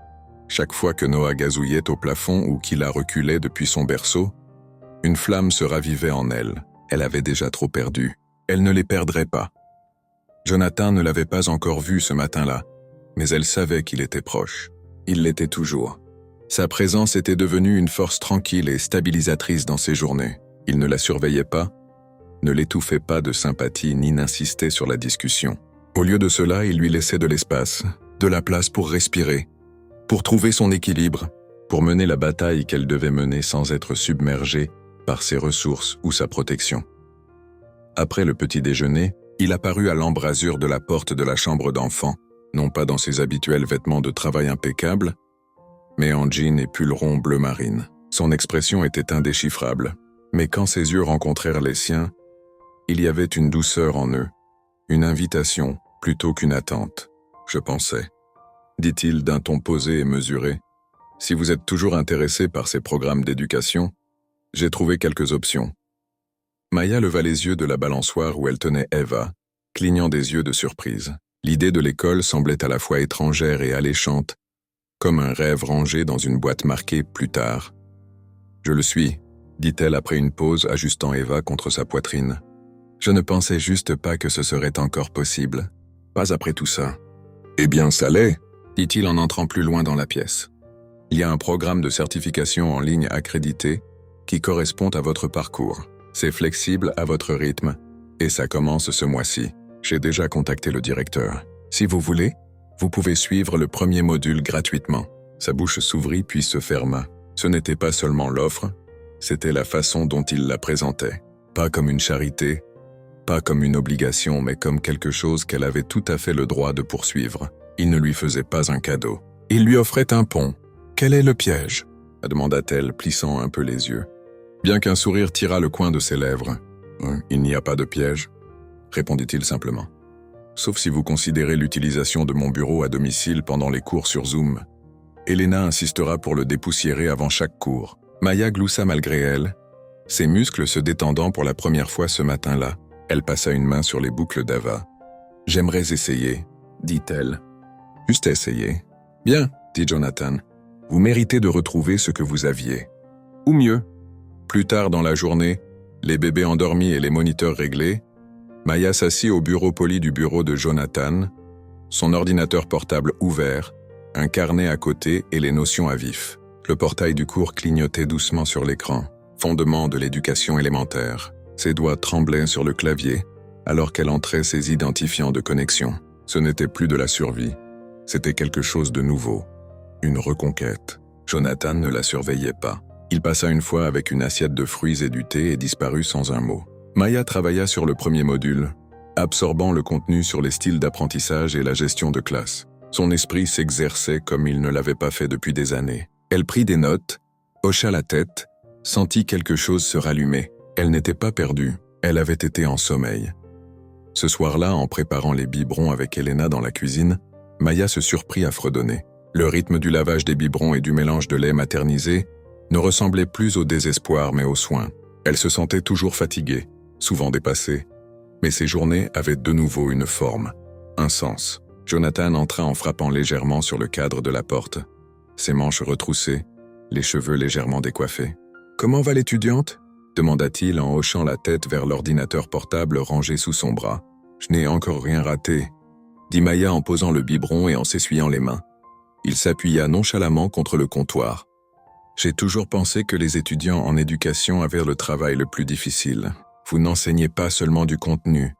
chaque fois que Noah gazouillait au plafond ou qu'il la reculait depuis son berceau, une flamme se ravivait en elle. Elle avait déjà trop perdu. Elle ne les perdrait pas. Jonathan ne l'avait pas encore vu ce matin-là, mais elle savait qu'il était proche. Il l'était toujours. Sa présence était devenue une force tranquille et stabilisatrice dans ses journées. Il ne la surveillait pas, ne l'étouffait pas de sympathie ni n'insistait sur la discussion. Au lieu de cela, il lui laissait de l'espace, de la place pour respirer, pour trouver son équilibre, pour mener la bataille qu'elle devait mener sans être submergée par ses ressources ou sa protection. Après le petit déjeuner, il apparut à l'embrasure de la porte de la chambre d'enfant, non pas dans ses habituels vêtements de travail impeccables, mais en jean et pull rond bleu marine. Son expression était indéchiffrable, mais quand ses yeux rencontrèrent les siens, il y avait une douceur en eux, une invitation plutôt qu'une attente, je pensais, dit-il d'un ton posé et mesuré. Si vous êtes toujours intéressé par ces programmes d'éducation, j'ai trouvé quelques options. Maya leva les yeux de la balançoire où elle tenait Eva, clignant des yeux de surprise. L'idée de l'école semblait à la fois étrangère et alléchante, comme un rêve rangé dans une boîte marquée « plus tard ». « Je le suis », dit-elle après une pause, ajustant Eva contre sa poitrine. « Je ne pensais juste pas que ce serait encore possible. Pas après tout ça. »« Eh bien, ça l'est », dit-il en entrant plus loin dans la pièce. « Il y a un programme de certification en ligne accrédité qui correspond à votre parcours. C'est flexible à votre rythme et ça commence ce mois-ci. J'ai déjà contacté le directeur. Si vous voulez, vous pouvez suivre le premier module gratuitement. » Sa bouche s'ouvrit puis se ferma. Ce n'était pas seulement l'offre, c'était la façon dont il la présentait. Pas comme une charité, pas comme une obligation, mais comme quelque chose qu'elle avait tout à fait le droit de poursuivre. Il ne lui faisait pas un cadeau. Il lui offrait un pont. « Quel est le piège ?» demanda-t-elle, plissant un peu les yeux. Bien qu'un sourire tira le coin de ses lèvres. « Il n'y a pas de piège », répondit-il simplement. « Sauf si vous considérez l'utilisation de mon bureau à domicile pendant les cours sur Zoom. Elena insistera pour le dépoussiérer avant chaque cours. » Maya gloussa malgré elle, ses muscles se détendant pour la première fois ce matin-là. Elle passa une main sur les boucles d'Ava. « J'aimerais essayer, » dit-elle. « Juste essayer. »« Bien, » dit Jonathan. « Vous méritez de retrouver ce que vous aviez. Ou mieux. » Plus tard dans la journée, les bébés endormis et les moniteurs réglés, Maya s'assit au bureau poli du bureau de Jonathan, son ordinateur portable ouvert, un carnet à côté et les notions à vif. Le portail du cours clignotait doucement sur l'écran, fondement de l'éducation élémentaire. Ses doigts tremblaient sur le clavier, alors qu'elle entrait ses identifiants de connexion. Ce n'était plus de la survie, c'était quelque chose de nouveau, une reconquête. Jonathan ne la surveillait pas. Il passa une fois avec une assiette de fruits et du thé et disparut sans un mot. Maya travailla sur le premier module, absorbant le contenu sur les styles d'apprentissage et la gestion de classe. Son esprit s'exerçait comme il ne l'avait pas fait depuis des années. Elle prit des notes, hocha la tête, sentit quelque chose se rallumer. Elle n'était pas perdue, elle avait été en sommeil. Ce soir-là, en préparant les biberons avec Elena dans la cuisine, Maya se surprit à fredonner. Le rythme du lavage des biberons et du mélange de lait maternisé ne ressemblait plus au désespoir mais au soin. Elle se sentait toujours fatiguée, souvent dépassée, mais ses journées avaient de nouveau une forme, un sens. Jonathan entra en frappant légèrement sur le cadre de la porte, ses manches retroussées, les cheveux légèrement décoiffés. « Comment va l'étudiante ?» demanda-t-il en hochant la tête vers l'ordinateur portable rangé sous son bras. « Je n'ai encore rien raté », dit Maya en posant le biberon et en s'essuyant les mains. Il s'appuya nonchalamment contre le comptoir. « J'ai toujours pensé que les étudiants en éducation avaient le travail le plus difficile. Vous n'enseignez pas seulement du contenu,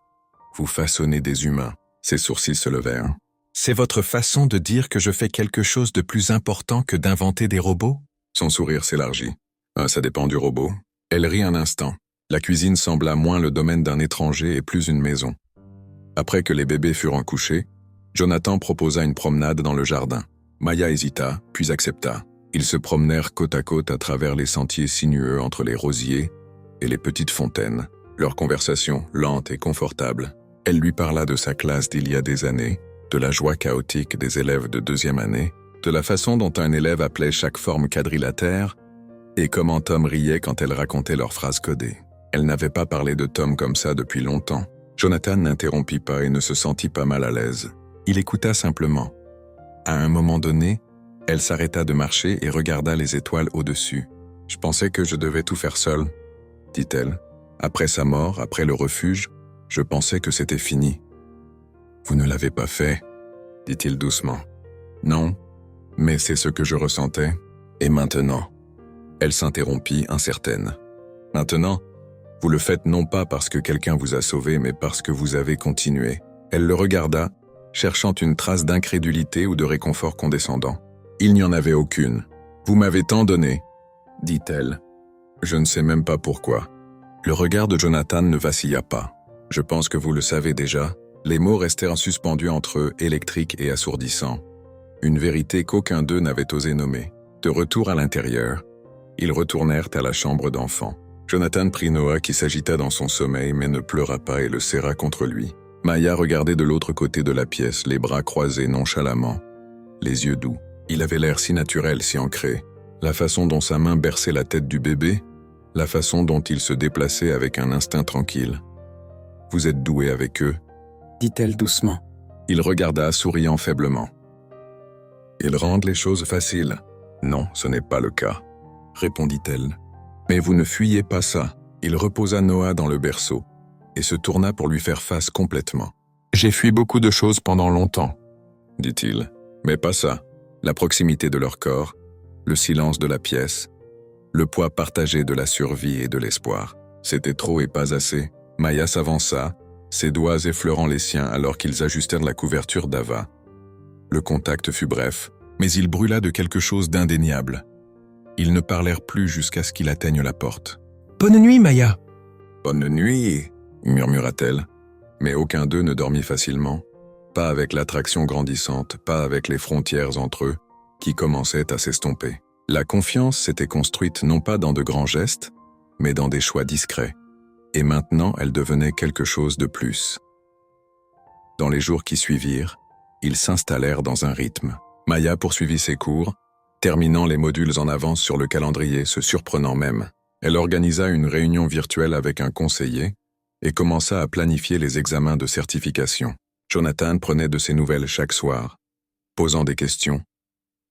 vous façonnez des humains. » Ses sourcils se levèrent. « C'est votre façon de dire que je fais quelque chose de plus important que d'inventer des robots ?» Son sourire s'élargit. « Ça dépend du robot. » Elle rit un instant. La cuisine sembla moins le domaine d'un étranger et plus une maison. Après que les bébés furent couchés, Jonathan proposa une promenade dans le jardin. Maya hésita, puis accepta. Ils se promenèrent côte à côte à travers les sentiers sinueux entre les rosiers et les petites fontaines. Leur conversation, lente et confortable. Elle lui parla de sa classe d'il y a des années, de la joie chaotique des élèves de deuxième année, de la façon dont un élève appelait chaque forme quadrilatère, et comment Tom riait quand elle racontait leurs phrases codées. Elle n'avait pas parlé de Tom comme ça depuis longtemps. Jonathan n'interrompit pas et ne se sentit pas mal à l'aise. Il écouta simplement. À un moment donné, elle s'arrêta de marcher et regarda les étoiles au-dessus. « Je pensais que je devais tout faire seule, » dit-elle. « Après sa mort, après le refuge, je pensais que c'était fini. »« Vous ne l'avez pas fait, » dit-il doucement. « Non, mais c'est ce que je ressentais. Et maintenant ?» Elle s'interrompit, incertaine. « Maintenant, vous le faites non pas parce que quelqu'un vous a sauvé, mais parce que vous avez continué. » Elle le regarda, cherchant une trace d'incrédulité ou de réconfort condescendant. Il n'y en avait aucune. « Vous m'avez tant donné, » dit-elle. « Je ne sais même pas pourquoi. » Le regard de Jonathan ne vacilla pas. « Je pense que vous le savez déjà. » Les mots restèrent suspendus entre eux, électriques et assourdissants. Une vérité qu'aucun d'eux n'avait osé nommer. De retour à l'intérieur, ils retournèrent à la chambre d'enfant. Jonathan prit Noah qui s'agita dans son sommeil mais ne pleura pas et le serra contre lui. Maya regardait de l'autre côté de la pièce, les bras croisés nonchalamment, les yeux doux. Il avait l'air si naturel, si ancré. La façon dont sa main berçait la tête du bébé, la façon dont il se déplaçait avec un instinct tranquille. « Vous êtes doué avec eux ?» dit-elle doucement. Il regarda, souriant faiblement. « Ils rendent les choses faciles. »« Non, ce n'est pas le cas. » répondit-elle. « Mais vous ne fuyez pas ça. » Il reposa Noah dans le berceau et se tourna pour lui faire face complètement. « J'ai fui beaucoup de choses pendant longtemps, » dit-il. « Mais pas ça. La proximité de leur corps, le silence de la pièce, le poids partagé de la survie et de l'espoir. C'était trop et pas assez. » Maya s'avança, ses doigts effleurant les siens alors qu'ils ajustèrent la couverture d'Ava. Le contact fut bref, mais il brûla de quelque chose d'indéniable. Ils ne parlèrent plus jusqu'à ce qu'il atteigne la porte. « Bonne nuit, Maya !»« Bonne nuit !» murmura-t-elle. Mais aucun d'eux ne dormit facilement. Pas avec l'attraction grandissante, pas avec les frontières entre eux, qui commençaient à s'estomper. La confiance s'était construite non pas dans de grands gestes, mais dans des choix discrets. Et maintenant, elle devenait quelque chose de plus. Dans les jours qui suivirent, ils s'installèrent dans un rythme. Maya poursuivit ses cours, terminant les modules en avance sur le calendrier, se surprenant même. Elle organisa une réunion virtuelle avec un conseiller et commença à planifier les examens de certification. Jonathan prenait de ses nouvelles chaque soir, posant des questions,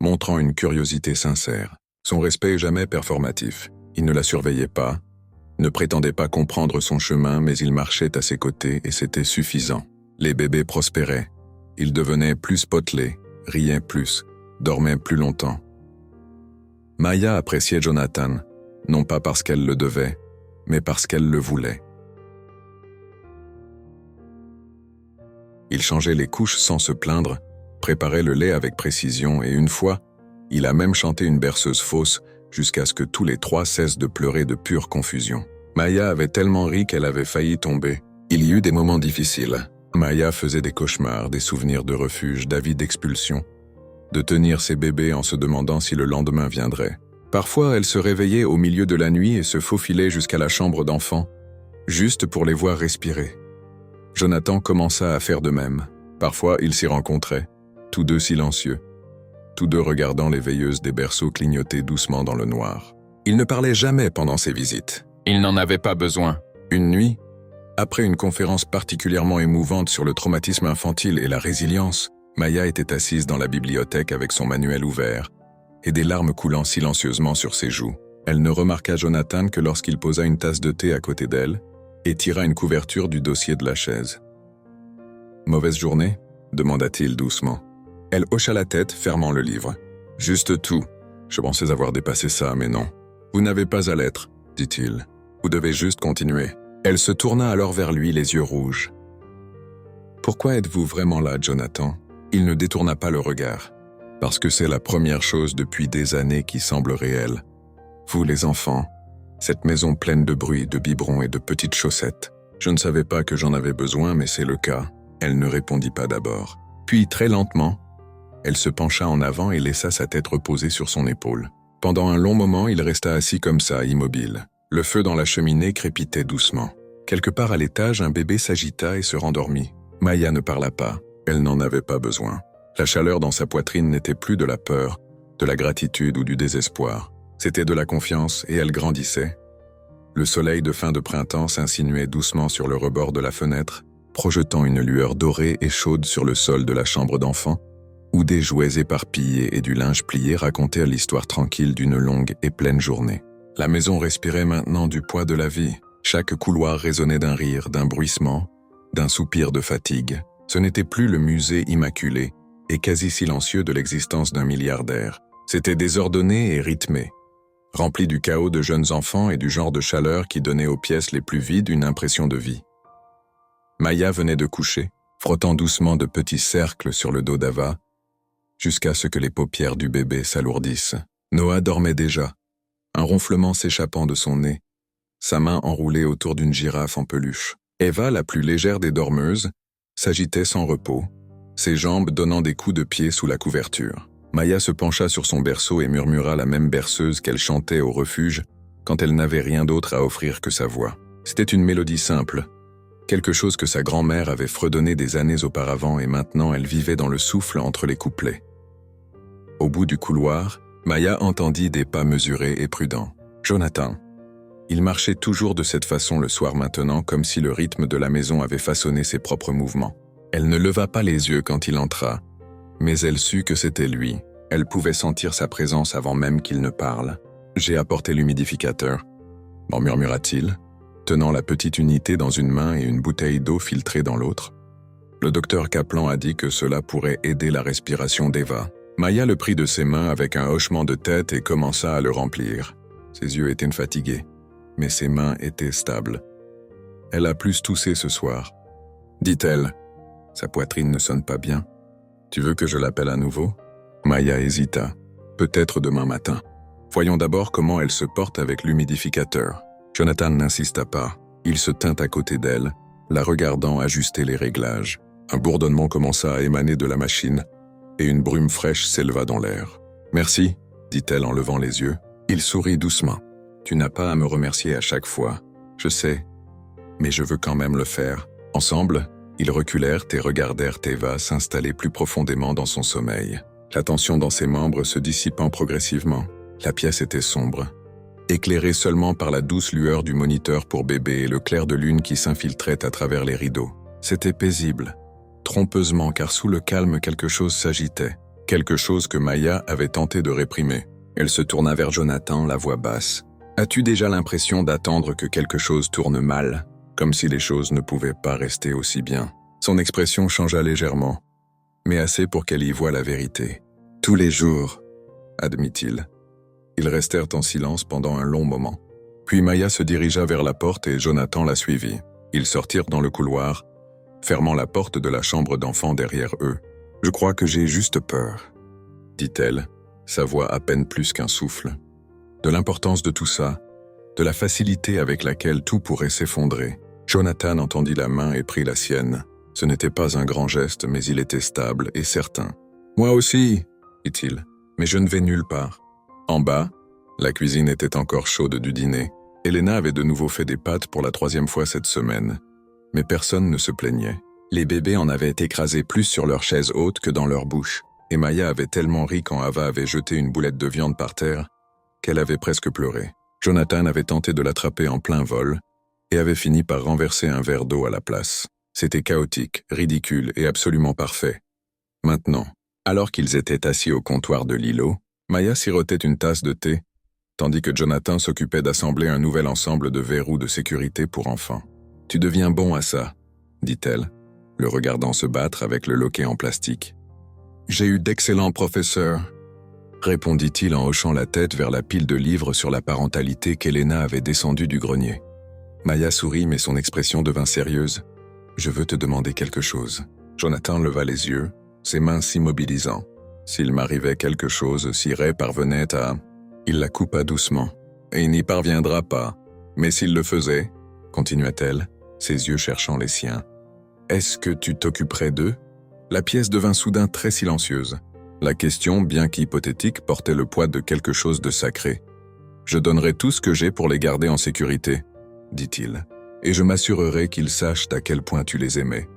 montrant une curiosité sincère. Son respect jamais performatif. Il ne la surveillait pas, ne prétendait pas comprendre son chemin, mais il marchait à ses côtés et c'était suffisant. Les bébés prospéraient. Ils devenaient plus potelés, riaient plus, dormaient plus longtemps. Maya appréciait Jonathan, non pas parce qu'elle le devait, mais parce qu'elle le voulait. Il changeait les couches sans se plaindre, préparait le lait avec précision et une fois, il a même chanté une berceuse fausse jusqu'à ce que tous les trois cessent de pleurer de pure confusion. Maya avait tellement ri qu'elle avait failli tomber. Il y eut des moments difficiles. Maya faisait des cauchemars, des souvenirs de refuge, d'avis d'expulsion, de tenir ses bébés en se demandant si le lendemain viendrait. Parfois, elle se réveillait au milieu de la nuit et se faufilait jusqu'à la chambre d'enfant, juste pour les voir respirer. Jonathan commença à faire de même. Parfois, ils s'y rencontraient, tous deux silencieux, tous deux regardant les veilleuses des berceaux clignoter doucement dans le noir. Ils ne parlaient jamais pendant ces visites. Ils n'en avaient pas besoin. Une nuit, après une conférence particulièrement émouvante sur le traumatisme infantile et la résilience, Maya était assise dans la bibliothèque avec son manuel ouvert et des larmes coulant silencieusement sur ses joues. Elle ne remarqua Jonathan que lorsqu'il posa une tasse de thé à côté d'elle et tira une couverture du dossier de la chaise. « Mauvaise journée ?» demanda-t-il doucement. Elle hocha la tête, fermant le livre. « Juste tout. Je pensais avoir dépassé ça, mais non. Vous n'avez pas à l'être, dit-il. Vous devez juste continuer. » Elle se tourna alors vers lui, les yeux rouges. « Pourquoi êtes-vous vraiment là, Jonathan ?» Il ne détourna pas le regard. « Parce que c'est la première chose depuis des années qui semble réelle. Vous, les enfants, cette maison pleine de bruit, de biberons et de petites chaussettes. Je ne savais pas que j'en avais besoin, mais c'est le cas. » Elle ne répondit pas d'abord. Puis, très lentement, elle se pencha en avant et laissa sa tête reposer sur son épaule. Pendant un long moment, il resta assis comme ça, immobile. Le feu dans la cheminée crépitait doucement. Quelque part à l'étage, un bébé s'agita et se rendormit. Maya ne parla pas. Elle n'en avait pas besoin. La chaleur dans sa poitrine n'était plus de la peur, de la gratitude ou du désespoir. C'était de la confiance et elle grandissait. Le soleil de fin de printemps s'insinuait doucement sur le rebord de la fenêtre, projetant une lueur dorée et chaude sur le sol de la chambre d'enfant, où des jouets éparpillés et du linge plié racontaient l'histoire tranquille d'une longue et pleine journée. La maison respirait maintenant du poids de la vie. Chaque couloir résonnait d'un rire, d'un bruissement, d'un soupir de fatigue. Ce n'était plus le musée immaculé et quasi silencieux de l'existence d'un milliardaire. C'était désordonné et rythmé, rempli du chaos de jeunes enfants et du genre de chaleur qui donnait aux pièces les plus vides une impression de vie. Maya venait de coucher, frottant doucement de petits cercles sur le dos d'Ava, jusqu'à ce que les paupières du bébé s'alourdissent. Noah dormait déjà, un ronflement s'échappant de son nez, sa main enroulée autour d'une girafe en peluche. Eva, la plus légère des dormeuses, s'agitait sans repos, ses jambes donnant des coups de pied sous la couverture. Maya se pencha sur son berceau et murmura la même berceuse qu'elle chantait au refuge quand elle n'avait rien d'autre à offrir que sa voix. C'était une mélodie simple, quelque chose que sa grand-mère avait fredonné des années auparavant et maintenant elle vivait dans le souffle entre les couplets. Au bout du couloir, Maya entendit des pas mesurés et prudents. Jonathan. Il marchait toujours de cette façon le soir maintenant, comme si le rythme de la maison avait façonné ses propres mouvements. Elle ne leva pas les yeux quand il entra, mais elle sut que c'était lui. Elle pouvait sentir sa présence avant même qu'il ne parle. « J'ai apporté l'humidificateur », murmura-t-il, tenant la petite unité dans une main et une bouteille d'eau filtrée dans l'autre. Le docteur Kaplan a dit que cela pourrait aider la respiration d'Eva. Maya le prit de ses mains avec un hochement de tête et commença à le remplir. Ses yeux étaient fatigués, mais ses mains étaient stables. Elle a plus toussé ce soir, dit-elle. Sa poitrine ne sonne pas bien. Tu veux que je l'appelle à nouveau? Maya hésita. Peut-être demain matin. Voyons d'abord comment elle se porte avec l'humidificateur. Jonathan n'insista pas. Il se tint à côté d'elle, la regardant ajuster les réglages. Un bourdonnement commença à émaner de la machine, et une brume fraîche s'éleva dans l'air. « Merci », dit-elle en levant les yeux. Il sourit doucement. « Tu n'as pas à me remercier à chaque fois. Je sais, mais je veux quand même le faire. » Ensemble, ils reculèrent et regardèrent Eva s'installer plus profondément dans son sommeil. La tension dans ses membres se dissipant progressivement. La pièce était sombre, éclairée seulement par la douce lueur du moniteur pour bébé et le clair de lune qui s'infiltrait à travers les rideaux. C'était paisible, trompeusement car sous le calme quelque chose s'agitait, quelque chose que Maya avait tenté de réprimer. Elle se tourna vers Jonathan, la voix basse. « As-tu déjà l'impression d'attendre que quelque chose tourne mal, comme si les choses ne pouvaient pas rester aussi bien ?» Son expression changea légèrement, mais assez pour qu'elle y voie la vérité. « Tous les jours », admit-il. Ils restèrent en silence pendant un long moment. Puis Maya se dirigea vers la porte et Jonathan la suivit. Ils sortirent dans le couloir, fermant la porte de la chambre d'enfant derrière eux. « Je crois que j'ai juste peur », dit-elle, sa voix à peine plus qu'un souffle. De l'importance de tout ça, de la facilité avec laquelle tout pourrait s'effondrer. Jonathan entendit la main et prit la sienne. Ce n'était pas un grand geste, mais il était stable et certain. « Moi aussi », dit-il, « mais je ne vais nulle part. » En bas, la cuisine était encore chaude du dîner. Elena avait de nouveau fait des pâtes pour la 3e fois cette semaine. Mais personne ne se plaignait. Les bébés en avaient écrasé plus sur leur chaise haute que dans leur bouche. Et Maya avait tellement ri quand Ava avait jeté une boulette de viande par terre qu'elle avait presque pleuré. Jonathan avait tenté de l'attraper en plein vol et avait fini par renverser un verre d'eau à la place. C'était chaotique, ridicule et absolument parfait. Maintenant, alors qu'ils étaient assis au comptoir de l'îlot, Maya sirotait une tasse de thé, tandis que Jonathan s'occupait d'assembler un nouvel ensemble de verrous de sécurité pour enfants. « Tu deviens bon à ça », dit-elle, le regardant se battre avec le loquet en plastique. « J'ai eu d'excellents professeurs », répondit-il en hochant la tête vers la pile de livres sur la parentalité qu'Elena avait descendue du grenier. Maya sourit, mais son expression devint sérieuse. « Je veux te demander quelque chose. » Jonathan leva les yeux, ses mains s'immobilisant. S'il m'arrivait quelque chose, si Ray parvenait à... Il la coupa doucement. « Et il n'y parviendra pas. Mais s'il le faisait, » continua-t-elle, ses yeux cherchant les siens. « Est-ce que tu t'occuperais d'eux ?» La pièce devint soudain très silencieuse. La question, bien qu'hypothétique, portait le poids de quelque chose de sacré. « Je donnerai tout ce que j'ai pour les garder en sécurité, » dit-il, « et je m'assurerai qu'ils sachent à quel point tu les aimais. »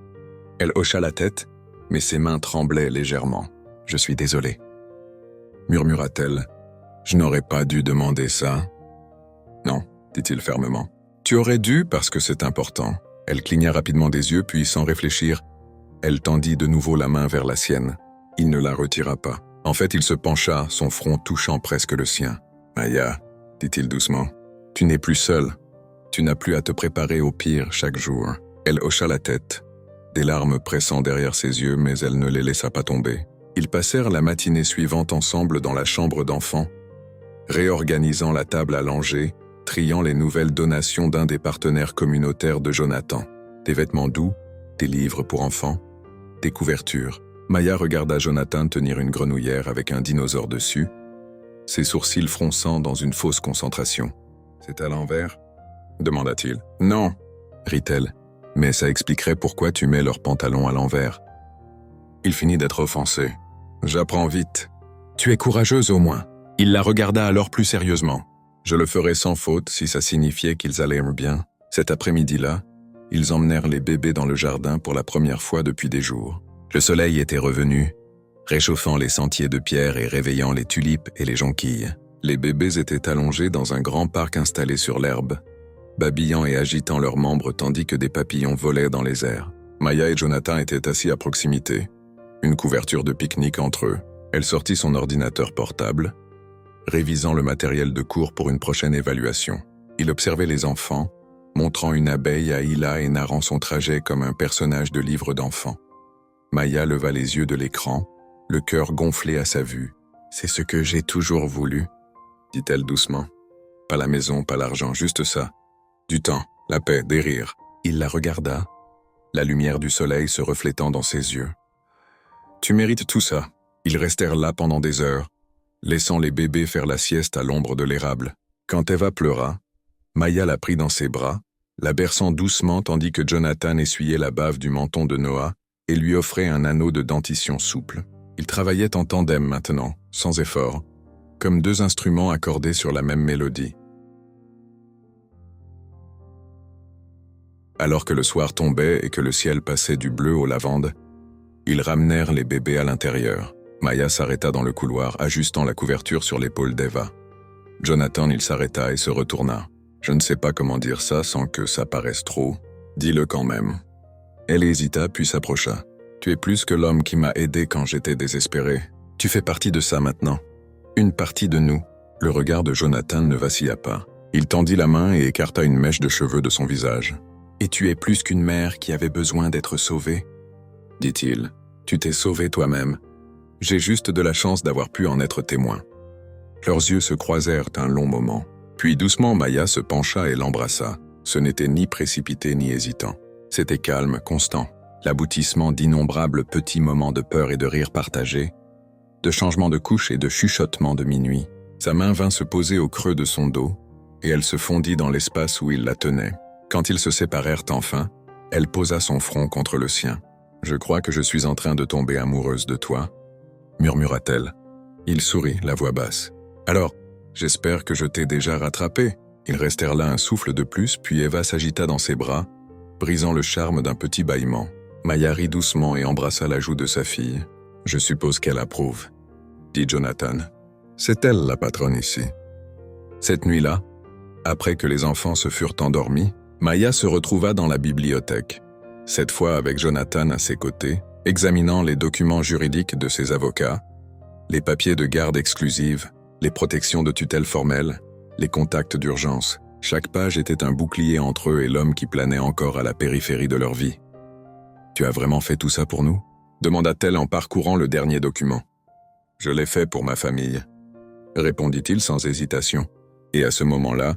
Elle hocha la tête, mais ses mains tremblaient légèrement. « Je suis désolée, » murmura-t-elle. « Je n'aurais pas dû demander ça. » « Non, dit-il fermement. Tu aurais dû parce que c'est important. Elle cligna rapidement des yeux, puis sans réfléchir, elle tendit de nouveau la main vers la sienne. Il ne la retira pas. En fait, il se pencha, son front touchant presque le sien. Maya, dit-il doucement, tu n'es plus seule. Tu n'as plus à te préparer au pire chaque jour. Elle hocha la tête, des larmes pressant derrière ses yeux, mais elle ne les laissa pas tomber. Ils passèrent la matinée suivante ensemble dans la chambre d'enfant, réorganisant la table à langer, triant les nouvelles donations d'un des partenaires communautaires de Jonathan. Des vêtements doux, des livres pour enfants, des couvertures. Maya regarda Jonathan tenir une grenouillère avec un dinosaure dessus, ses sourcils fronçant dans une fausse concentration. « C'est à l'envers » demanda-t-il. « Non » rit-elle, « mais ça expliquerait pourquoi tu mets leurs pantalons à l'envers. » Il finit d'être offensé. « J'apprends vite. Tu es courageuse au moins. » Il la regarda alors plus sérieusement. « Je le ferais sans faute si ça signifiait qu'ils allaient bien. » Cet après-midi-là, ils emmenèrent les bébés dans le jardin pour la première fois depuis des jours. Le soleil était revenu, réchauffant les sentiers de pierre et réveillant les tulipes et les jonquilles. Les bébés étaient allongés dans un grand parc installé sur l'herbe, babillant et agitant leurs membres tandis que des papillons volaient dans les airs. Maya et Jonathan étaient assis à proximité, une couverture de pique-nique entre eux. Elle sortit son ordinateur portable, révisant le matériel de cours pour une prochaine évaluation. Il observait les enfants, montrant une abeille à Hila et narrant son trajet comme un personnage de livre d'enfant. Maya leva les yeux de l'écran, le cœur gonflé à sa vue. « C'est ce que j'ai toujours voulu », dit-elle doucement. « Pas la maison, pas l'argent, juste ça. Du temps, la paix, des rires. » Il la regarda, la lumière du soleil se reflétant dans ses yeux. « Tu mérites tout ça. » Ils restèrent là pendant des heures, laissant les bébés faire la sieste à l'ombre de l'érable. Quand Eva pleura, Maya la prit dans ses bras, la berçant doucement tandis que Jonathan essuyait la bave du menton de Noah et lui offrait un anneau de dentition souple. Ils travaillaient en tandem maintenant, sans effort, comme deux instruments accordés sur la même mélodie. Alors que le soir tombait et que le ciel passait du bleu au lavande, ils ramenèrent les bébés à l'intérieur. Maya s'arrêta dans le couloir, ajustant la couverture sur l'épaule d'Eva. Jonathan, il s'arrêta et se retourna. « Je ne sais pas comment dire ça sans que ça paraisse trop. Dis-le quand même. » Elle hésita puis s'approcha. « Tu es plus que l'homme qui m'a aidé quand j'étais désespéré. Tu fais partie de ça maintenant. Une partie de nous. » Le regard de Jonathan ne vacilla pas. Il tendit la main et écarta une mèche de cheveux de son visage. « Et tu es plus qu'une mère qui avait besoin d'être sauvée, » dit-il. « Tu t'es sauvée toi-même. J'ai juste de la chance d'avoir pu en être témoin. » Leurs yeux se croisèrent un long moment. Puis doucement Maya se pencha et l'embrassa. Ce n'était ni précipité ni hésitant. C'était calme, constant, l'aboutissement d'innombrables petits moments de peur et de rire partagés, de changements de couche et de chuchotements de minuit. Sa main vint se poser au creux de son dos, et elle se fondit dans l'espace où il la tenait. Quand ils se séparèrent enfin, elle posa son front contre le sien. « Je crois que je suis en train de tomber amoureuse de toi », murmura-t-elle. Il sourit, la voix basse. « Alors, j'espère que je t'ai déjà rattrapé. » Ils restèrent là un souffle de plus, puis Eva s'agita dans ses bras, brisant le charme d'un petit bâillement. Maya rit doucement et embrassa la joue de sa fille. « Je suppose qu'elle approuve, » dit Jonathan. « C'est elle la patronne ici. » Cette nuit-là, après que les enfants se furent endormis, Maya se retrouva dans la bibliothèque, cette fois avec Jonathan à ses côtés, examinant les documents juridiques de ses avocats, les papiers de garde exclusive, les protections de tutelle formelle, les contacts d'urgence. Chaque page était un bouclier entre eux et l'homme qui planait encore à la périphérie de leur vie. « Tu as vraiment fait tout ça pour nous ?» demanda-t-elle en parcourant le dernier document. « Je l'ai fait pour ma famille », répondit-il sans hésitation. Et à ce moment-là,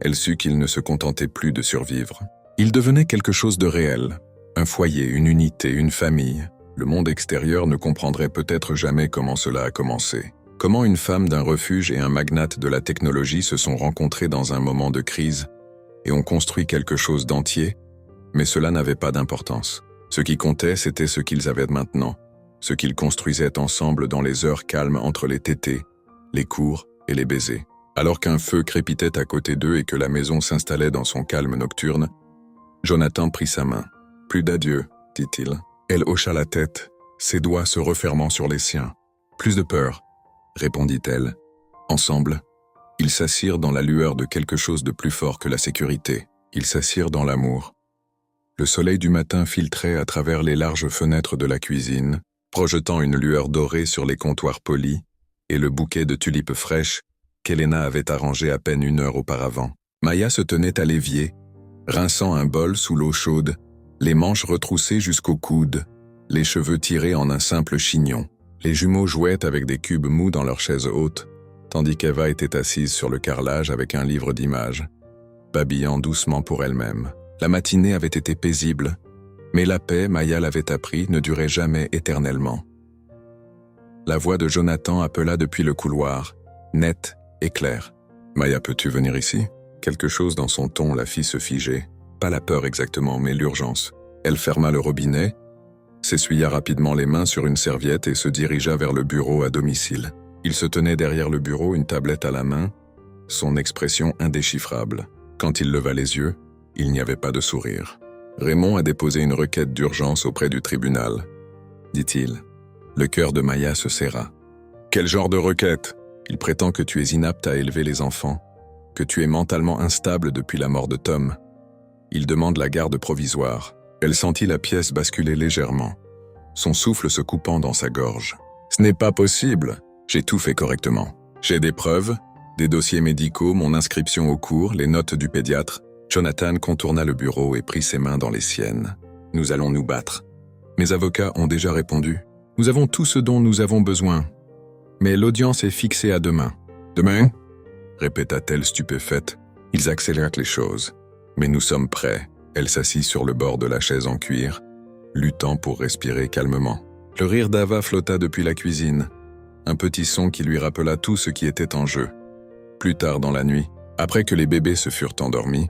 elle sut qu'il ne se contentait plus de survivre. Il devenait quelque chose de réel, un foyer, une unité, une famille. Le monde extérieur ne comprendrait peut-être jamais comment cela a commencé. Comment une femme d'un refuge et un magnate de la technologie se sont rencontrés dans un moment de crise et ont construit quelque chose d'entier, mais cela n'avait pas d'importance. Ce qui comptait, c'était ce qu'ils avaient maintenant, ce qu'ils construisaient ensemble dans les heures calmes entre les tétés, les cours et les baisers. Alors qu'un feu crépitait à côté d'eux et que la maison s'installait dans son calme nocturne, Jonathan prit sa main. « Plus d'adieu, » dit-il. Elle hocha la tête, ses doigts se refermant sur les siens. « Plus de peur, » répondit-elle. Ensemble, Ils s'assirent dans la lueur de quelque chose de plus fort que la sécurité. Ils s'assirent dans l'amour. Le soleil du matin filtrait à travers les larges fenêtres de la cuisine, projetant une lueur dorée sur les comptoirs polis et le bouquet de tulipes fraîches qu'Elena avait arrangé à peine 1 heure auparavant. Maya se tenait à l'évier, rinçant un bol sous l'eau chaude, les manches retroussées jusqu'au coude, les cheveux tirés en un simple chignon. Les jumeaux jouaient avec des cubes mous dans leur chaise haute, tandis qu'Eva était assise sur le carrelage avec un livre d'images, babillant doucement pour elle-même. La matinée avait été paisible, mais la paix, Maya l'avait appris, ne durait jamais éternellement. La voix de Jonathan appela depuis le couloir, nette et claire. « Maya, peux-tu venir ici ?» Quelque chose dans son ton la fit se figer. Pas la peur exactement, mais l'urgence. Elle ferma le robinet, s'essuya rapidement les mains sur une serviette et se dirigea vers le bureau à domicile. Il se tenait derrière le bureau, une tablette à la main, son expression indéchiffrable. Quand il leva les yeux, il n'y avait pas de sourire. « Raymond a déposé une requête d'urgence auprès du tribunal, » dit-il. Le cœur de Maya se serra. « Quel genre de requête ? Il prétend que tu es inapte à élever les enfants, que tu es mentalement instable depuis la mort de Tom. Il demande la garde provisoire. » Elle sentit la pièce basculer légèrement, son souffle se coupant dans sa gorge. « Ce n'est pas possible. J'ai tout fait correctement. J'ai des preuves, des dossiers médicaux, mon inscription au cours, les notes du pédiatre. » Jonathan contourna le bureau et prit ses mains dans les siennes. « Nous allons nous battre. Mes avocats ont déjà répondu. Nous avons tout ce dont nous avons besoin. Mais l'audience est fixée à demain. »« Demain ?» répéta-t-elle stupéfaite. Ils accélèrent les choses. « Mais nous sommes prêts. » Elle s'assit sur le bord de la chaise en cuir, luttant pour respirer calmement. Le rire d'Ava flotta depuis la cuisine, un petit son qui lui rappela tout ce qui était en jeu. Plus tard dans la nuit, après que les bébés se furent endormis,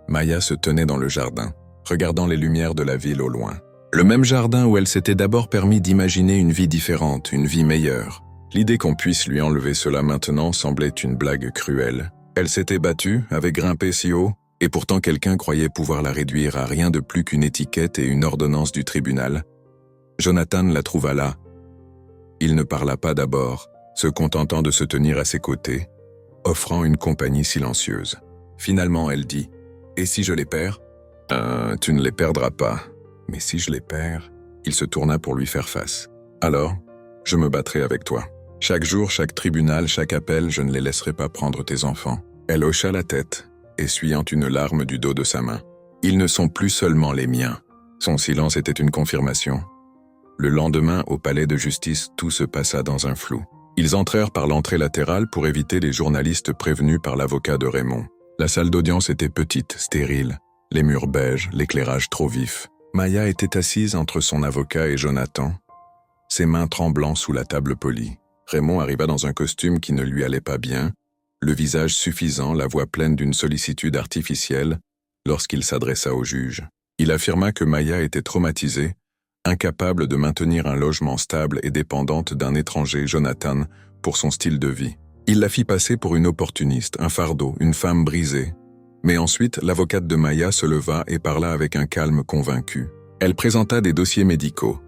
Maya se tenait dans le jardin, regardant les lumières de la ville au loin. Le même jardin où elle s'était d'abord permis d'imaginer une vie différente, une vie meilleure. L'idée qu'on puisse lui enlever cela maintenant semblait une blague cruelle. Elle s'était battue, avait grimpé si haut, et pourtant quelqu'un croyait pouvoir la réduire à rien de plus qu'une étiquette et une ordonnance du tribunal. Jonathan la trouva là. Il ne parla pas d'abord, se contentant de se tenir à ses côtés, offrant une compagnie silencieuse. Finalement, elle dit « Et si je les perds ?»« Tu ne les perdras pas. Mais si je les perds... » Il se tourna pour lui faire face. « Alors, je me battrai avec toi. Chaque jour, chaque tribunal, chaque appel, je ne les laisserai pas prendre tes enfants. » Elle hocha la tête, essuyant une larme du dos de sa main. « Ils ne sont plus seulement les miens. » Son silence était une confirmation. Le lendemain, au palais de justice, tout se passa dans un flou. Ils entrèrent par l'entrée latérale pour éviter les journalistes prévenus par l'avocat de Raymond. La salle d'audience était petite, stérile, les murs beiges, l'éclairage trop vif. Maya était assise entre son avocat et Jonathan, ses mains tremblant sous la table polie. Raymond arriva dans un costume qui ne lui allait pas bien, le visage suffisant, la voix pleine d'une sollicitude artificielle, lorsqu'il s'adressa au juge. Il affirma que Maya était traumatisée, incapable de maintenir un logement stable et dépendante d'un étranger, Jonathan, pour son style de vie. Il la fit passer pour une opportuniste, un fardeau, une femme brisée. Mais ensuite, l'avocate de Maya se leva et parla avec un calme convaincu. Elle présenta des dossiers médicaux,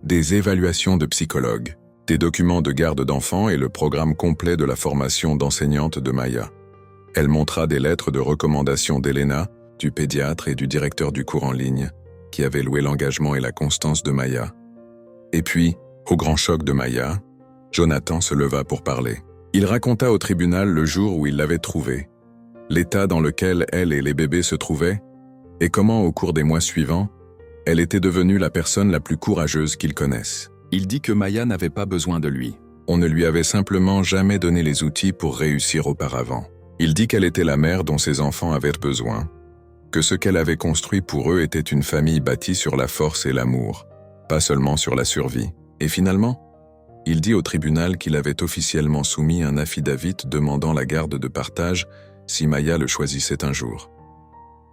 des évaluations de psychologues, des documents de garde d'enfants et le programme complet de la formation d'enseignante de Maya. Elle montra des lettres de recommandation d'Elena, du pédiatre et du directeur du cours en ligne, qui avaient loué l'engagement et la constance de Maya. Et puis, au grand choc de Maya, Jonathan se leva pour parler. Il raconta au tribunal le jour où il l'avait trouvée, l'état dans lequel elle et les bébés se trouvaient, et comment, au cours des mois suivants, elle était devenue la personne la plus courageuse qu'ils connaissent. Il dit que Maya n'avait pas besoin de lui. On ne lui avait simplement jamais donné les outils pour réussir auparavant. Il dit qu'elle était la mère dont ses enfants avaient besoin, que ce qu'elle avait construit pour eux était une famille bâtie sur la force et l'amour, pas seulement sur la survie. Et finalement, il dit au tribunal qu'il avait officiellement soumis un affidavit demandant la garde de partage si Maya le choisissait un jour.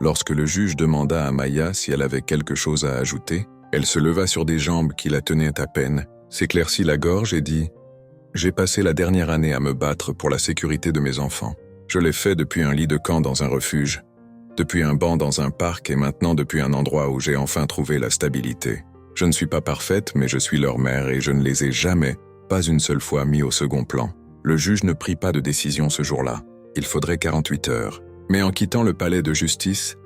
Lorsque le juge demanda à Maya si elle avait quelque chose à ajouter, elle se leva sur des jambes qui la tenaient à peine, s'éclaircit la gorge et dit « J'ai passé la dernière année à me battre pour la sécurité de mes enfants. Je l'ai fait depuis un lit de camp dans un refuge, depuis un banc dans un parc et maintenant depuis un endroit où j'ai enfin trouvé la stabilité. Je ne suis pas parfaite, mais je suis leur mère et je ne les ai jamais, pas une seule fois, mis au second plan. » Le juge ne prit pas de décision ce jour-là. Il faudrait 48 heures. Mais en quittant le palais de justice,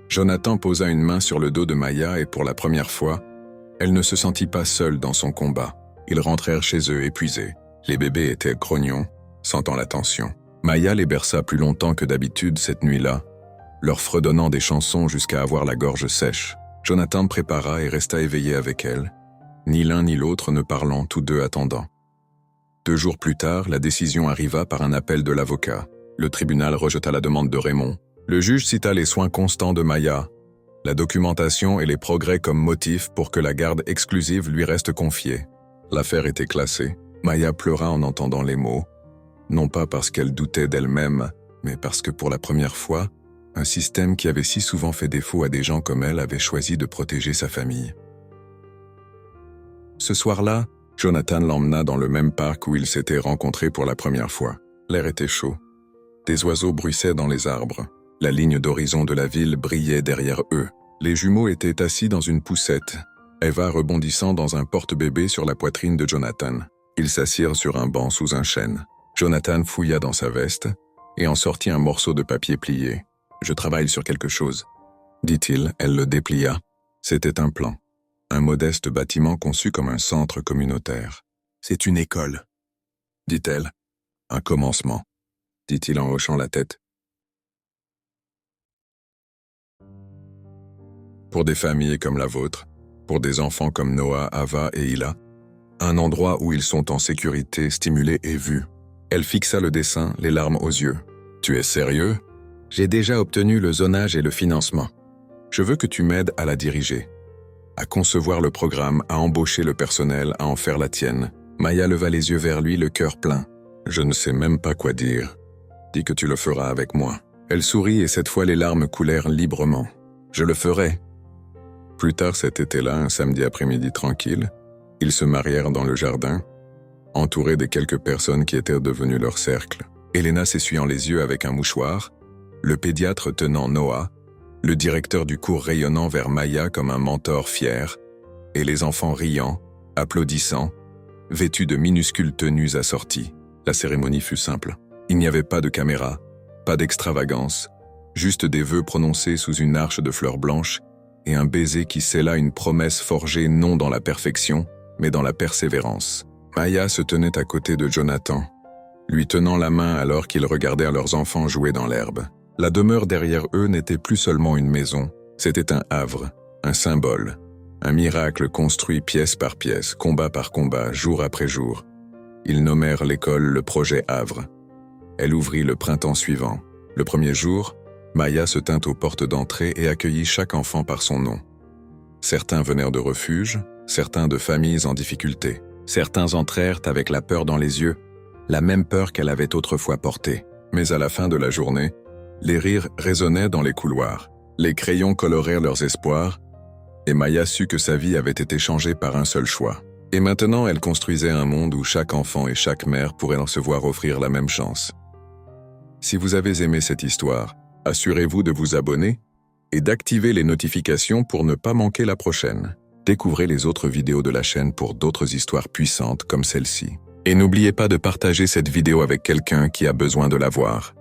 Jonathan posa une main sur le dos de Maya et pour la première fois, elle ne se sentit pas seule dans son combat. Ils rentrèrent chez eux épuisés. Les bébés étaient grognons, sentant la tension. Maya les berça plus longtemps que d'habitude cette nuit-là, leur fredonnant des chansons jusqu'à avoir la gorge sèche. Jonathan prépara et resta éveillé avec elle, ni l'un ni l'autre ne parlant, tous deux attendant. 2 jours plus tard, la décision arriva par un appel de l'avocat. Le tribunal rejeta la demande de Raymond. Le juge cita les soins constants de Maya, la documentation et les progrès comme motif pour que la garde exclusive lui reste confiée. L'affaire était classée. Maya pleura en entendant les mots, non pas parce qu'elle doutait d'elle-même, mais parce que pour la première fois, un système qui avait si souvent fait défaut à des gens comme elle avait choisi de protéger sa famille. Ce soir-là, Jonathan l'emmena dans le même parc où ils s'étaient rencontrés pour la première fois. L'air était chaud. Des oiseaux bruissaient dans les arbres. La ligne d'horizon de la ville brillait derrière eux. Les jumeaux étaient assis dans une poussette, Eva rebondissant dans un porte-bébé sur la poitrine de Jonathan. Ils s'assirent sur un banc sous un chêne. Jonathan fouilla dans sa veste et en sortit un morceau de papier plié. « Je travaille sur quelque chose », dit-il. Elle le déplia. C'était un plan. Un modeste bâtiment conçu comme un centre communautaire. « C'est une école », dit-elle. « Un commencement », dit-il en hochant la tête. Pour des familles comme la vôtre, pour des enfants comme Noah, Ava et Hila, un endroit où ils sont en sécurité, stimulés et vus. Elle fixa le dessin, les larmes aux yeux. « Tu es sérieux ? J'ai déjà obtenu le zonage et le financement. Je veux que tu m'aides à la diriger, à concevoir le programme, à embaucher le personnel, à en faire la tienne. » Maya leva les yeux vers lui, le cœur plein. « Je ne sais même pas quoi dire. Dis que tu le feras avec moi. » Elle sourit et cette fois les larmes coulèrent librement. « Je le ferai. » Plus tard cet été-là, un samedi après-midi tranquille, ils se marièrent dans le jardin, entourés des quelques personnes qui étaient devenues leur cercle. Elena s'essuyant les yeux avec un mouchoir, le pédiatre tenant Noah, le directeur du cours rayonnant vers Maya comme un mentor fier, et les enfants riant, applaudissant, vêtus de minuscules tenues assorties. La cérémonie fut simple. Il n'y avait pas de caméra, pas d'extravagance, juste des vœux prononcés sous une arche de fleurs blanches et un baiser qui scella une promesse forgée non dans la perfection, mais dans la persévérance. Maya se tenait à côté de Jonathan, lui tenant la main alors qu'ils regardèrent leurs enfants jouer dans l'herbe. La demeure derrière eux n'était plus seulement une maison, c'était un havre, un symbole, un miracle construit pièce par pièce, combat par combat, jour après jour. Ils nommèrent l'école le projet Havre. Elle ouvrit le printemps suivant. Le premier jour, Maya se tint aux portes d'entrée et accueillit chaque enfant par son nom. Certains venèrent de refuges, certains de familles en difficulté. Certains entrèrent avec la peur dans les yeux, la même peur qu'elle avait autrefois portée. Mais à la fin de la journée, les rires résonnaient dans les couloirs. Les crayons colorèrent leurs espoirs, et Maya sut que sa vie avait été changée par un seul choix. Et maintenant, elle construisait un monde où chaque enfant et chaque mère pourraient se voir offrir la même chance. Si vous avez aimé cette histoire, assurez-vous de vous abonner et d'activer les notifications pour ne pas manquer la prochaine. Découvrez les autres vidéos de la chaîne pour d'autres histoires puissantes comme celle-ci. Et n'oubliez pas de partager cette vidéo avec quelqu'un qui a besoin de la voir.